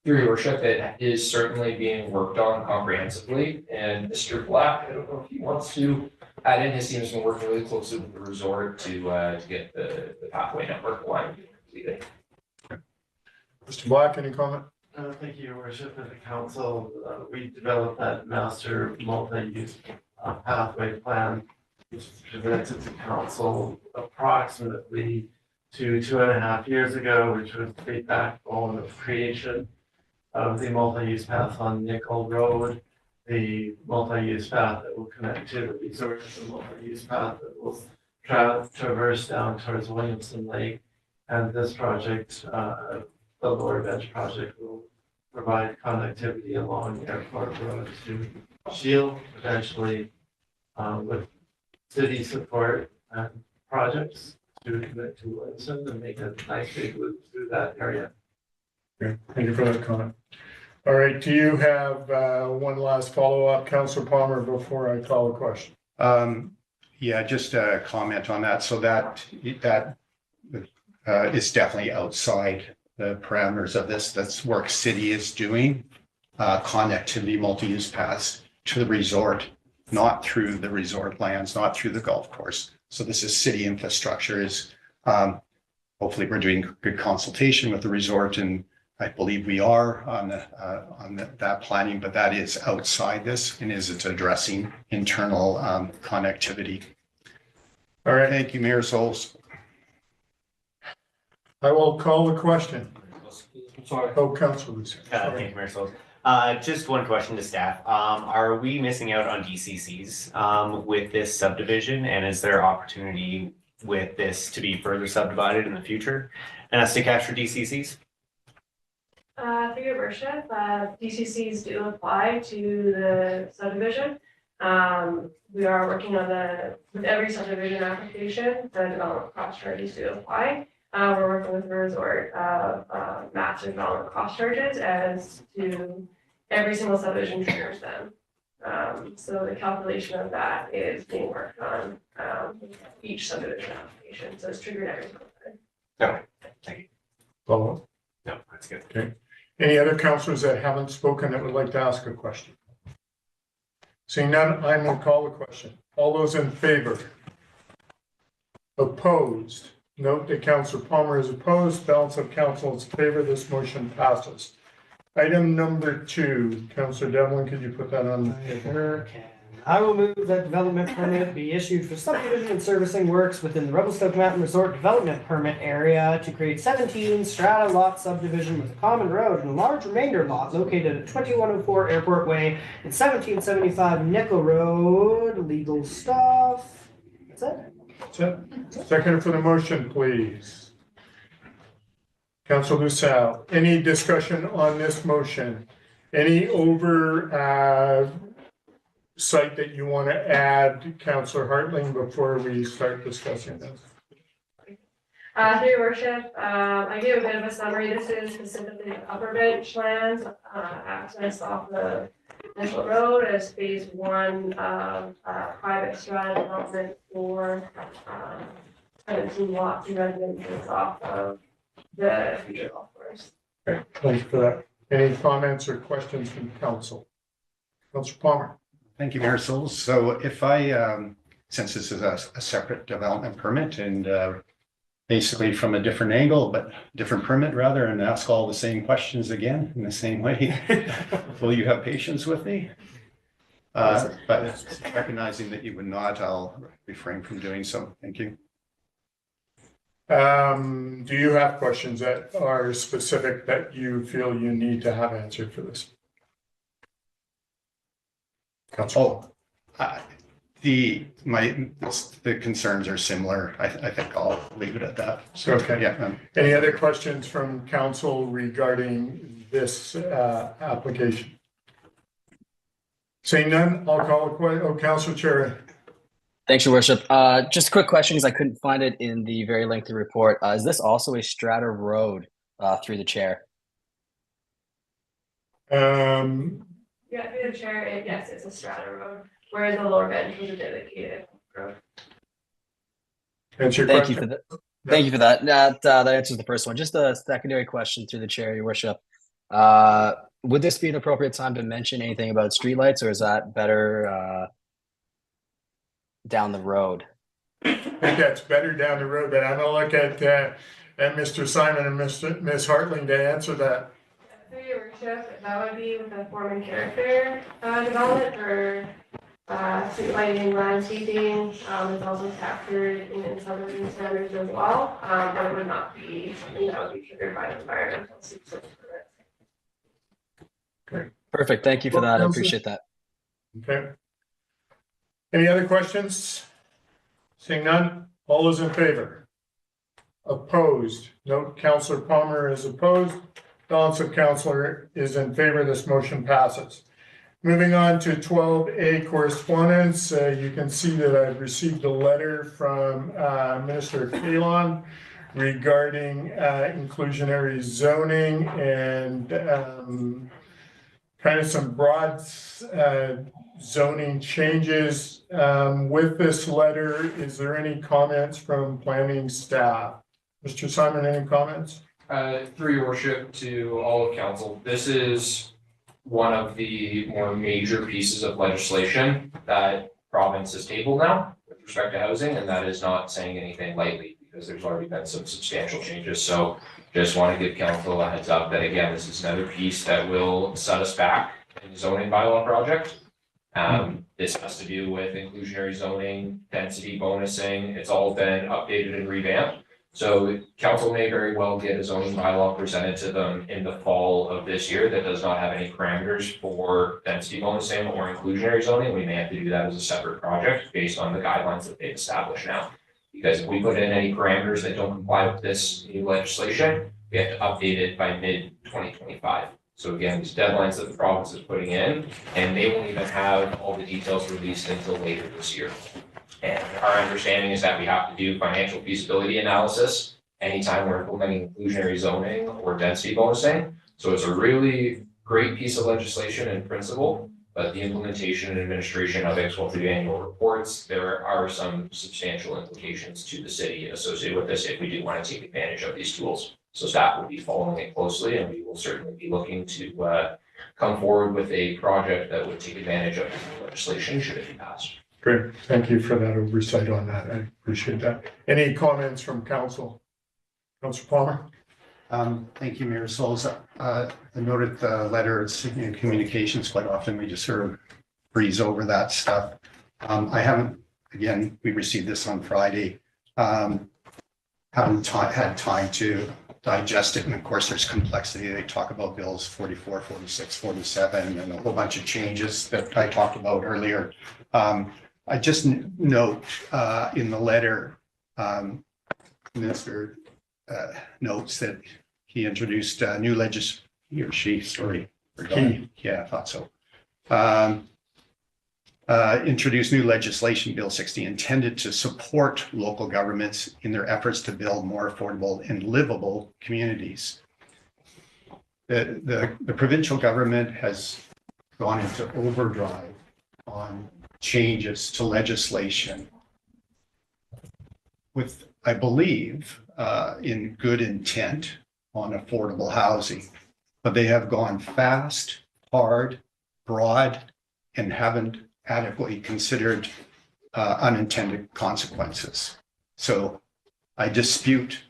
Through your worship, it is certainly being worked on comprehensively, and Mr. Black, I don't know if he wants to add in, his team has been working really closely with the resort to get the pathway network aligned completely. Mr. Black, any comment? Thank you, Your Worship, and the council. We developed that master multi-use pathway plan, which was presented to council approximately 2.5 years ago, which was the backbone of creation of the multi-use path on Nickel Road, the multi-use path that will connect to the resort, the multi-use path that will traverse down towards Williamson Lake. And this project, the Lower Bench project, will provide connectivity along Airport Road to Shield, eventually with city support and projects to connect to Williamson and make a nice big loop through that area. Okay, thank you for that comment. All right, do you have one last follow-up, Councillor Palmer, before I call a question? Yeah, just a comment on that. So that is definitely outside the parameters of this. That's work city is doing, connectivity, multi-use paths to the resort, not through the resort lands, not through the golf course. So this is city infrastructure. Is hopefully we're doing good consultation with the resort, and I believe we are on that planning, but that is outside this and is it addressing internal connectivity. All right, thank you, Mayor Souls. I will call the question. Sorry. Oh, Councillor Lucien. Thank you, Mayor Souls. Just one question to staff. Are we missing out on DCCs with this subdivision? And is there opportunity with this to be further subdivided in the future and us to capture DCCs? Through your worship, DCCs do apply to the subdivision. We are working on with every subdivision application, the development cost charges do apply. We're working with the resort master development cost charges as to every single subdivision triggers them. So the calculation of that is being worked on each subdivision application. So it's triggered every single time. Okay, thank you. Follow-up? No, that's good. Okay. Any other councillors that haven't spoken that would like to ask a question? Seeing none, I will call the question. All those in favor? Opposed? Note that Councillor Palmer is opposed. Balance of council is in favor. This motion passes. Item number 2, Councillor Devlin, could you put that on? Sure can. I will move that development permit be issued for subdivision and servicing works within the Revelstoke Mountain Resort Development Permit area to create 17 strata lot subdivision with a common road and a large remainder lot located at 2104 Airport Way and 1775 Nickel Road. Legal stuff. That's it. That's it. Second for the motion, please. Councillor Lucien, any discussion on this motion? Any site that you want to add, Councillor Hartling, before we start discussing this? Through your worship, I gave a bit of a summary. This is specifically the Upper Bench lands, access off the Nickel Road as phase 1 of private strata development for 17 lots and residences off of the future golf course. Okay, thanks for that. Any comments or questions from council? Councillor Palmer. Thank you, Mayor Souls. So if I, since this is a separate development permit and basically from a different angle, but different permit rather, and ask all the same questions again in the same way, will you have patience with me? But recognizing that you would not, I'll refrain from doing so. Thank you. Do you have questions that are specific that you feel you need to have answered for this? Councilor. The concerns are similar. I think I'll leave it at that. So, Okay. yeah. Any other questions from council regarding this application? Seeing none, I'll call Councilor Cherry. Thanks, Your Worship. Just a quick question because I couldn't find it in the very lengthy report. Is this also a strata road through the chair? Yeah, through the chair, yes, it's a strata road, whereas the lower bench was a dedicated road. That's your Thank question? you for that. Thank you for that. That answers the first one. Just a secondary question through the chair, Your Worship. Would this be an appropriate time to mention anything about streetlights, or is that better down the road? I think that's better down the road, but I'm gonna look at Mr. Simon and Ms. Hartling to answer that. Through your worship, that would be with the form and character development for street lighting, landscaping. It's also captured in subdivision standards as well, but it would not be something that would be triggered by the environmental permit. Great. Perfect. Thank you for that. I appreciate that. Okay. Any other questions? Seeing none, all those in favor? Opposed? Note Councillor Palmer is opposed. Balance of councillor is in favor. This motion passes. Moving on to 12A correspondence. You can see that I've received a letter from Minister Kahlon regarding inclusionary zoning and kind of some broad zoning changes. With this letter, is there any comments from planning staff? Mr. Simon, any comments? Through your worship to all of council, this is one of the more major pieces of legislation that province has tabled now with respect to housing, and that is not saying anything lightly because there's already been some substantial changes. So just want to give council a heads up that again, this is another piece that will set us back in the zoning bylaw project. This has to do with inclusionary zoning, density bonusing. It's all been updated and revamped. So council may very well get a zoning bylaw presented to them in the fall of this year that does not have any parameters for density bonusing or inclusionary zoning. We may have to do that as a separate project based on the guidelines that they've established now. Because if we put in any parameters that don't comply with this new legislation, we have to update it by mid-2025. So again, these deadlines that the province is putting in, and they won't even have all the details released until later this year. And our understanding is that we have to do financial feasibility analysis anytime we're implementing inclusionary zoning or density bonusing. So it's a really great piece of legislation in principle, but the implementation and administration of it, well, through annual reports, there are some substantial implications to the city associated with this if we do want to take advantage of these tools. So staff will be following it closely, and we will certainly be looking to come forward with a project that would take advantage of the legislation should it be passed. Great. Thank you for that oversight on that. I appreciate that. Any comments from council? Councilor Palmer? Thank you, Mayor Souls. I noted the letters in communications quite often. We just sort of breeze over that stuff. I haven't, again, we received this on Friday. Haven't had time to digest it. And of course, there's complexity. They talk about bills 44, 46, 47, and a whole bunch of changes that I talked about earlier. I just note in the letter, Minister notes that he introduced new he or she, sorry. Yeah, I thought so. Introduced new legislation, Bill 60, intended to support local governments in their efforts to build more affordable and livable communities. The provincial government has gone into overdrive on changes to legislation with, I believe, in good intent on affordable housing, but they have gone fast, hard, broad, and haven't adequately considered unintended consequences. So I dispute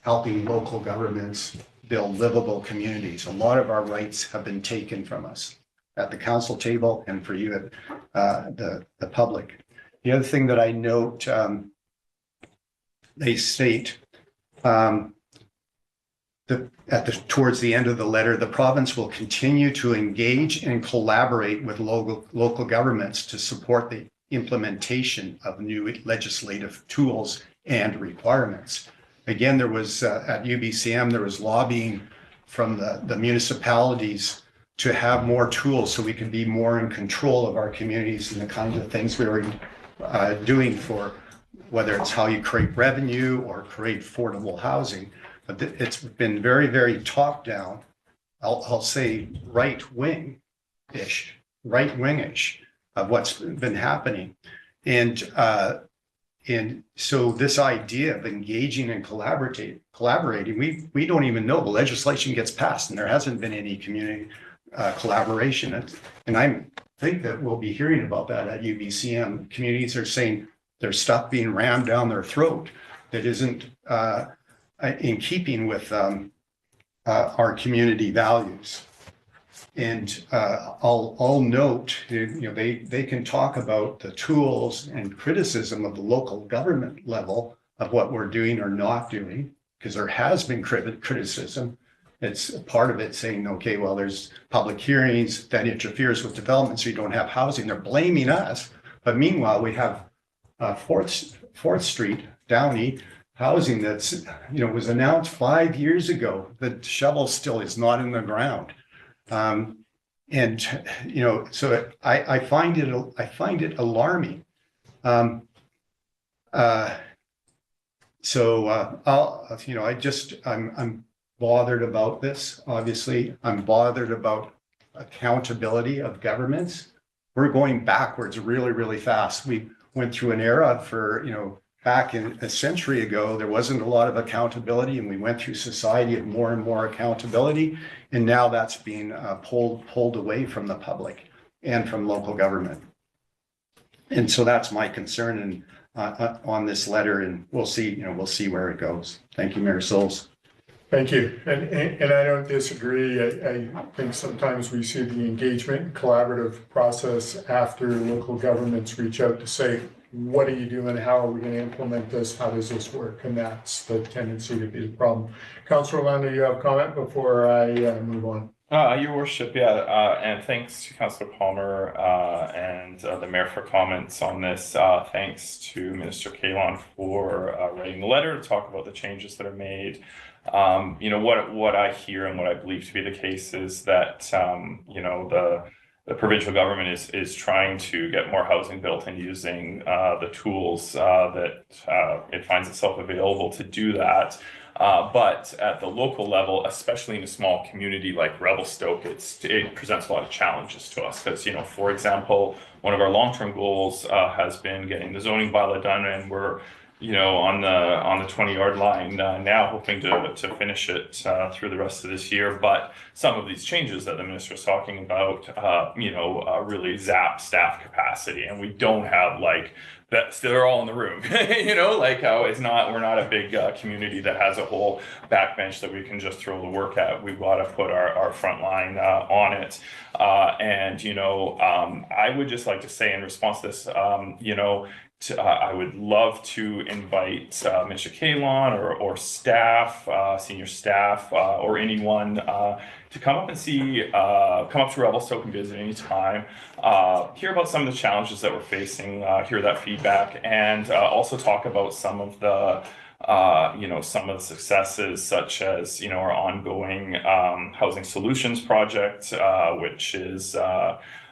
helping local governments build livable communities. A lot of our rights have been taken from us at the council table and for you at the public. The other thing that I note, they state Towards the end of the letter, the province will continue to engage and collaborate with local governments to support the implementation of new legislative tools and requirements. Again, there was at UBCM, there was lobbying from the municipalities to have more tools so we can be more in control of our communities and the kinds of things we were doing for whether it's how you create revenue or create affordable housing. But it's been very, very top down. I'll say right-wingish of what's been happening. And so this idea of engaging and collaborating, we don't even know. The legislation gets passed and there hasn't been any community collaboration. And I think that we'll be hearing about that at UBCM. Communities are saying there's stuff being rammed down their throat that isn't in keeping with our community values. And I'll note, they can talk about the tools and criticism of the local government level of what we're doing or not doing, because there has been criticism. It's part of it saying, okay, well, there's public hearings that interferes with development, so you don't have housing. They're blaming us. But meanwhile, we have 4th Street, Downey, housing that's, was announced 5 years ago. The shovel still is not in the ground. So I find it alarming. I'm bothered about this. Obviously, I'm bothered about accountability of governments. We're going backwards really, really fast. We went through an era for, back in a century ago, there wasn't a lot of accountability, and we went through society of more and more accountability. And now that's being pulled away from the public and from local government. And so that's my concern on this letter, and we'll see where it goes. Thank you, Mayor Souls. Thank you. And I don't disagree. I think sometimes we see the engagement and collaborative process after local governments reach out to say, what are you doing? How are we going to implement this? How does this work? And that's the tendency to be the problem. Councillor Lando, you have a comment before I move on? Your Worship, and thanks to Councillor Palmer and the Mayor for comments on this. Thanks to Minister Kahlon for writing the letter to talk about the changes that are made. What I hear and what I believe to be the case is that the provincial government is trying to get more housing built and using the tools that it finds itself available to do that. But at the local level, especially in a small community like Revelstoke, it presents a lot of challenges to us because, for example, one of our long-term goals has been getting the zoning bylaw done, and we're on the 20-yard line now, hoping to finish it through the rest of this year. But some of these changes that the minister is talking about, really zap staff capacity, and we don't have that. They're all in the room, like how we're not a big community that has a whole backbench that we can just throw the work at. We've got to put our front line on it. I would just like to say in response to this, I would love to invite Mr. Kahlon or staff, senior staff, or anyone to come up and come up to Revelstoke and visit anytime, hear about some of the challenges that we're facing, hear that feedback, and also talk about some of the successes, such as our ongoing housing solutions project, which is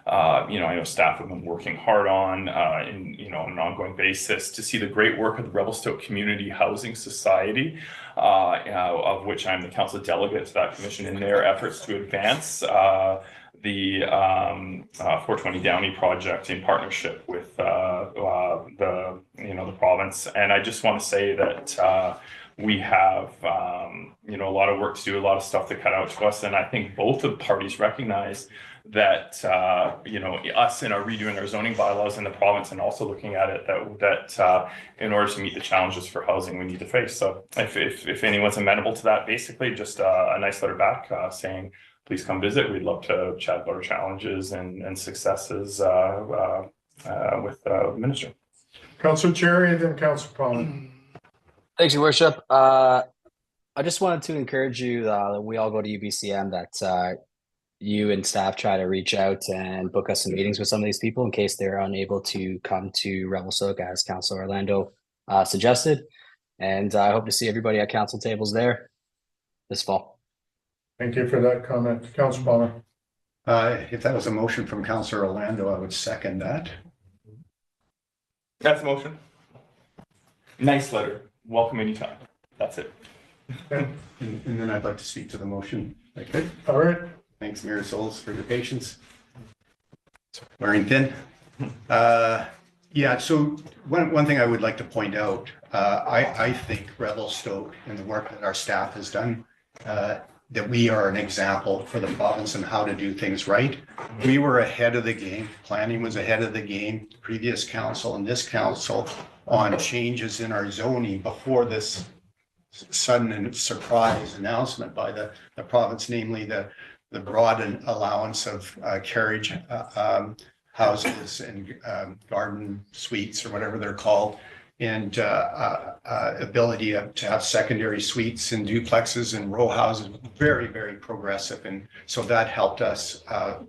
I know staff have been working hard on on an ongoing basis to see the great work of the Revelstoke Community Housing Society, of which I'm the council delegate to that commission, in their efforts to advance the 420 Downey project in partnership with the province. And I just want to say that we have a lot of work to do, a lot of stuff to cut out to us, and I think both the parties recognize that us in our redoing our zoning bylaws in the province, and also looking at it that in order to meet the challenges for housing we need to face. So if anyone's amenable to that, basically just a nice letter back saying please come visit. We'd love to chat about our challenges and successes with the minister. Councillor Cherry and then Councillor Palmer. Thanks, Your Worship. I just wanted to encourage you that we all go to UBCM, that you and staff try to reach out and book us some meetings with some of these people in case they're unable to come to Revelstoke as Councilor Orlando suggested. And I hope to see everybody at council tables there this fall. Thank you for that comment. Councilor Palmer. If that was a motion from Councilor Orlando, I would second that. That's a motion. Nice letter. Welcome anytime. That's it. And then I'd like to speak to the motion. Okay. All right. Thanks, Mayor Souls, for your patience. Wearing thin. Yeah, so one thing I would like to point out, I think Revelstoke and the work that our staff has done, that we are an example for the province and how to do things right. We were ahead of the game. Planning was ahead of the game, previous council and this council, on changes in our zoning before this sudden and surprise announcement by the province, namely the broad allowance of carriage houses and garden suites or whatever they're called, and ability to have secondary suites and duplexes and row houses. Very, very progressive. And so that helped us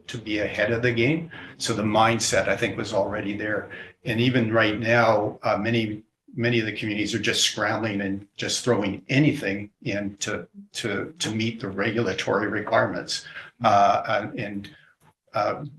to be ahead of the game. So the mindset, I think, was already there. And even right now, many of the communities are just scrambling and just throwing anything in to meet the regulatory requirements. And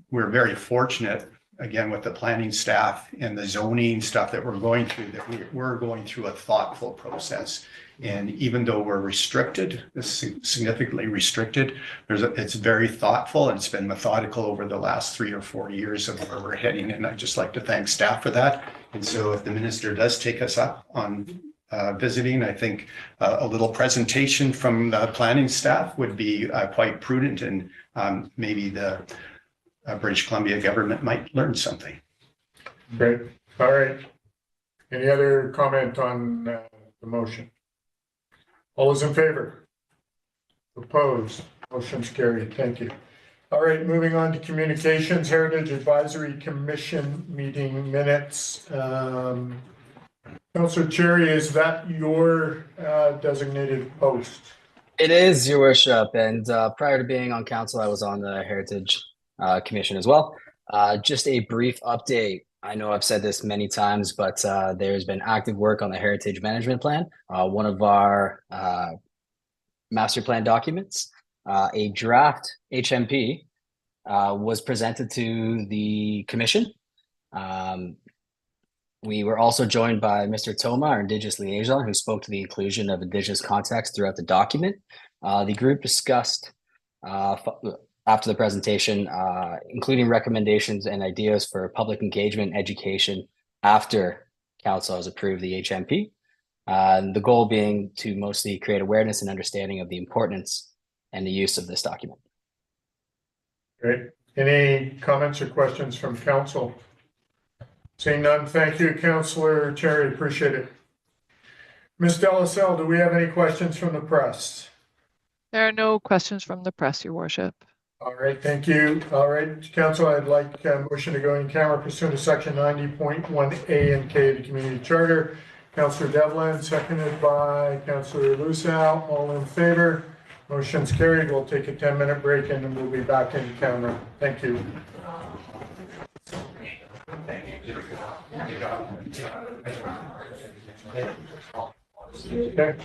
we're very fortunate, again, with the planning staff and the zoning stuff that we're going through, that we're going through a thoughtful process. And even though we're restricted, significantly restricted, it's very thoughtful, and it's been methodical over the last 3 or 4 years of where we're heading. And I'd just like to thank staff for that. And so if the minister does take us up on visiting, I think a little presentation from the planning staff would be quite prudent, and maybe the British Columbia government might learn something. Great. All right. Any other comment on the motion? All those in favor? Opposed? Motion's carried. Thank you. All right, moving on to communications, Heritage Advisory Commission meeting minutes. Councillor Cherry, is that your designated post? It is, Your Worship. And prior to being on council, I was on the Heritage Commission as well. Just a brief update. I know I've said this many times, but there's been active work on the Heritage Management Plan. One of our master plan documents, a draft HMP, was presented to the commission. We were also joined by Mr. Toma, our Indigenous liaison, who spoke to the inclusion of Indigenous context throughout the document. The group discussed after the presentation, including recommendations and ideas for public engagement and education after council has approved the HMP. The goal being to mostly create awareness and understanding of the importance and the use of this document. Great. Any comments or questions from council? Seeing none, thank you, Councillor Cherry. Appreciate it. Ms. Delaselle, do we have any questions from the press? There are no questions from the press, Your Worship. All right, thank you. All right, Council, I'd like a motion to go in camera pursuant to section 90.1A and K of the Community Charter. Councillor Devlin, seconded by Councillor Lusal. All in favor? Motion's carried. We'll take a 10-minute break and then we'll be back in camera. Thank you. Okay.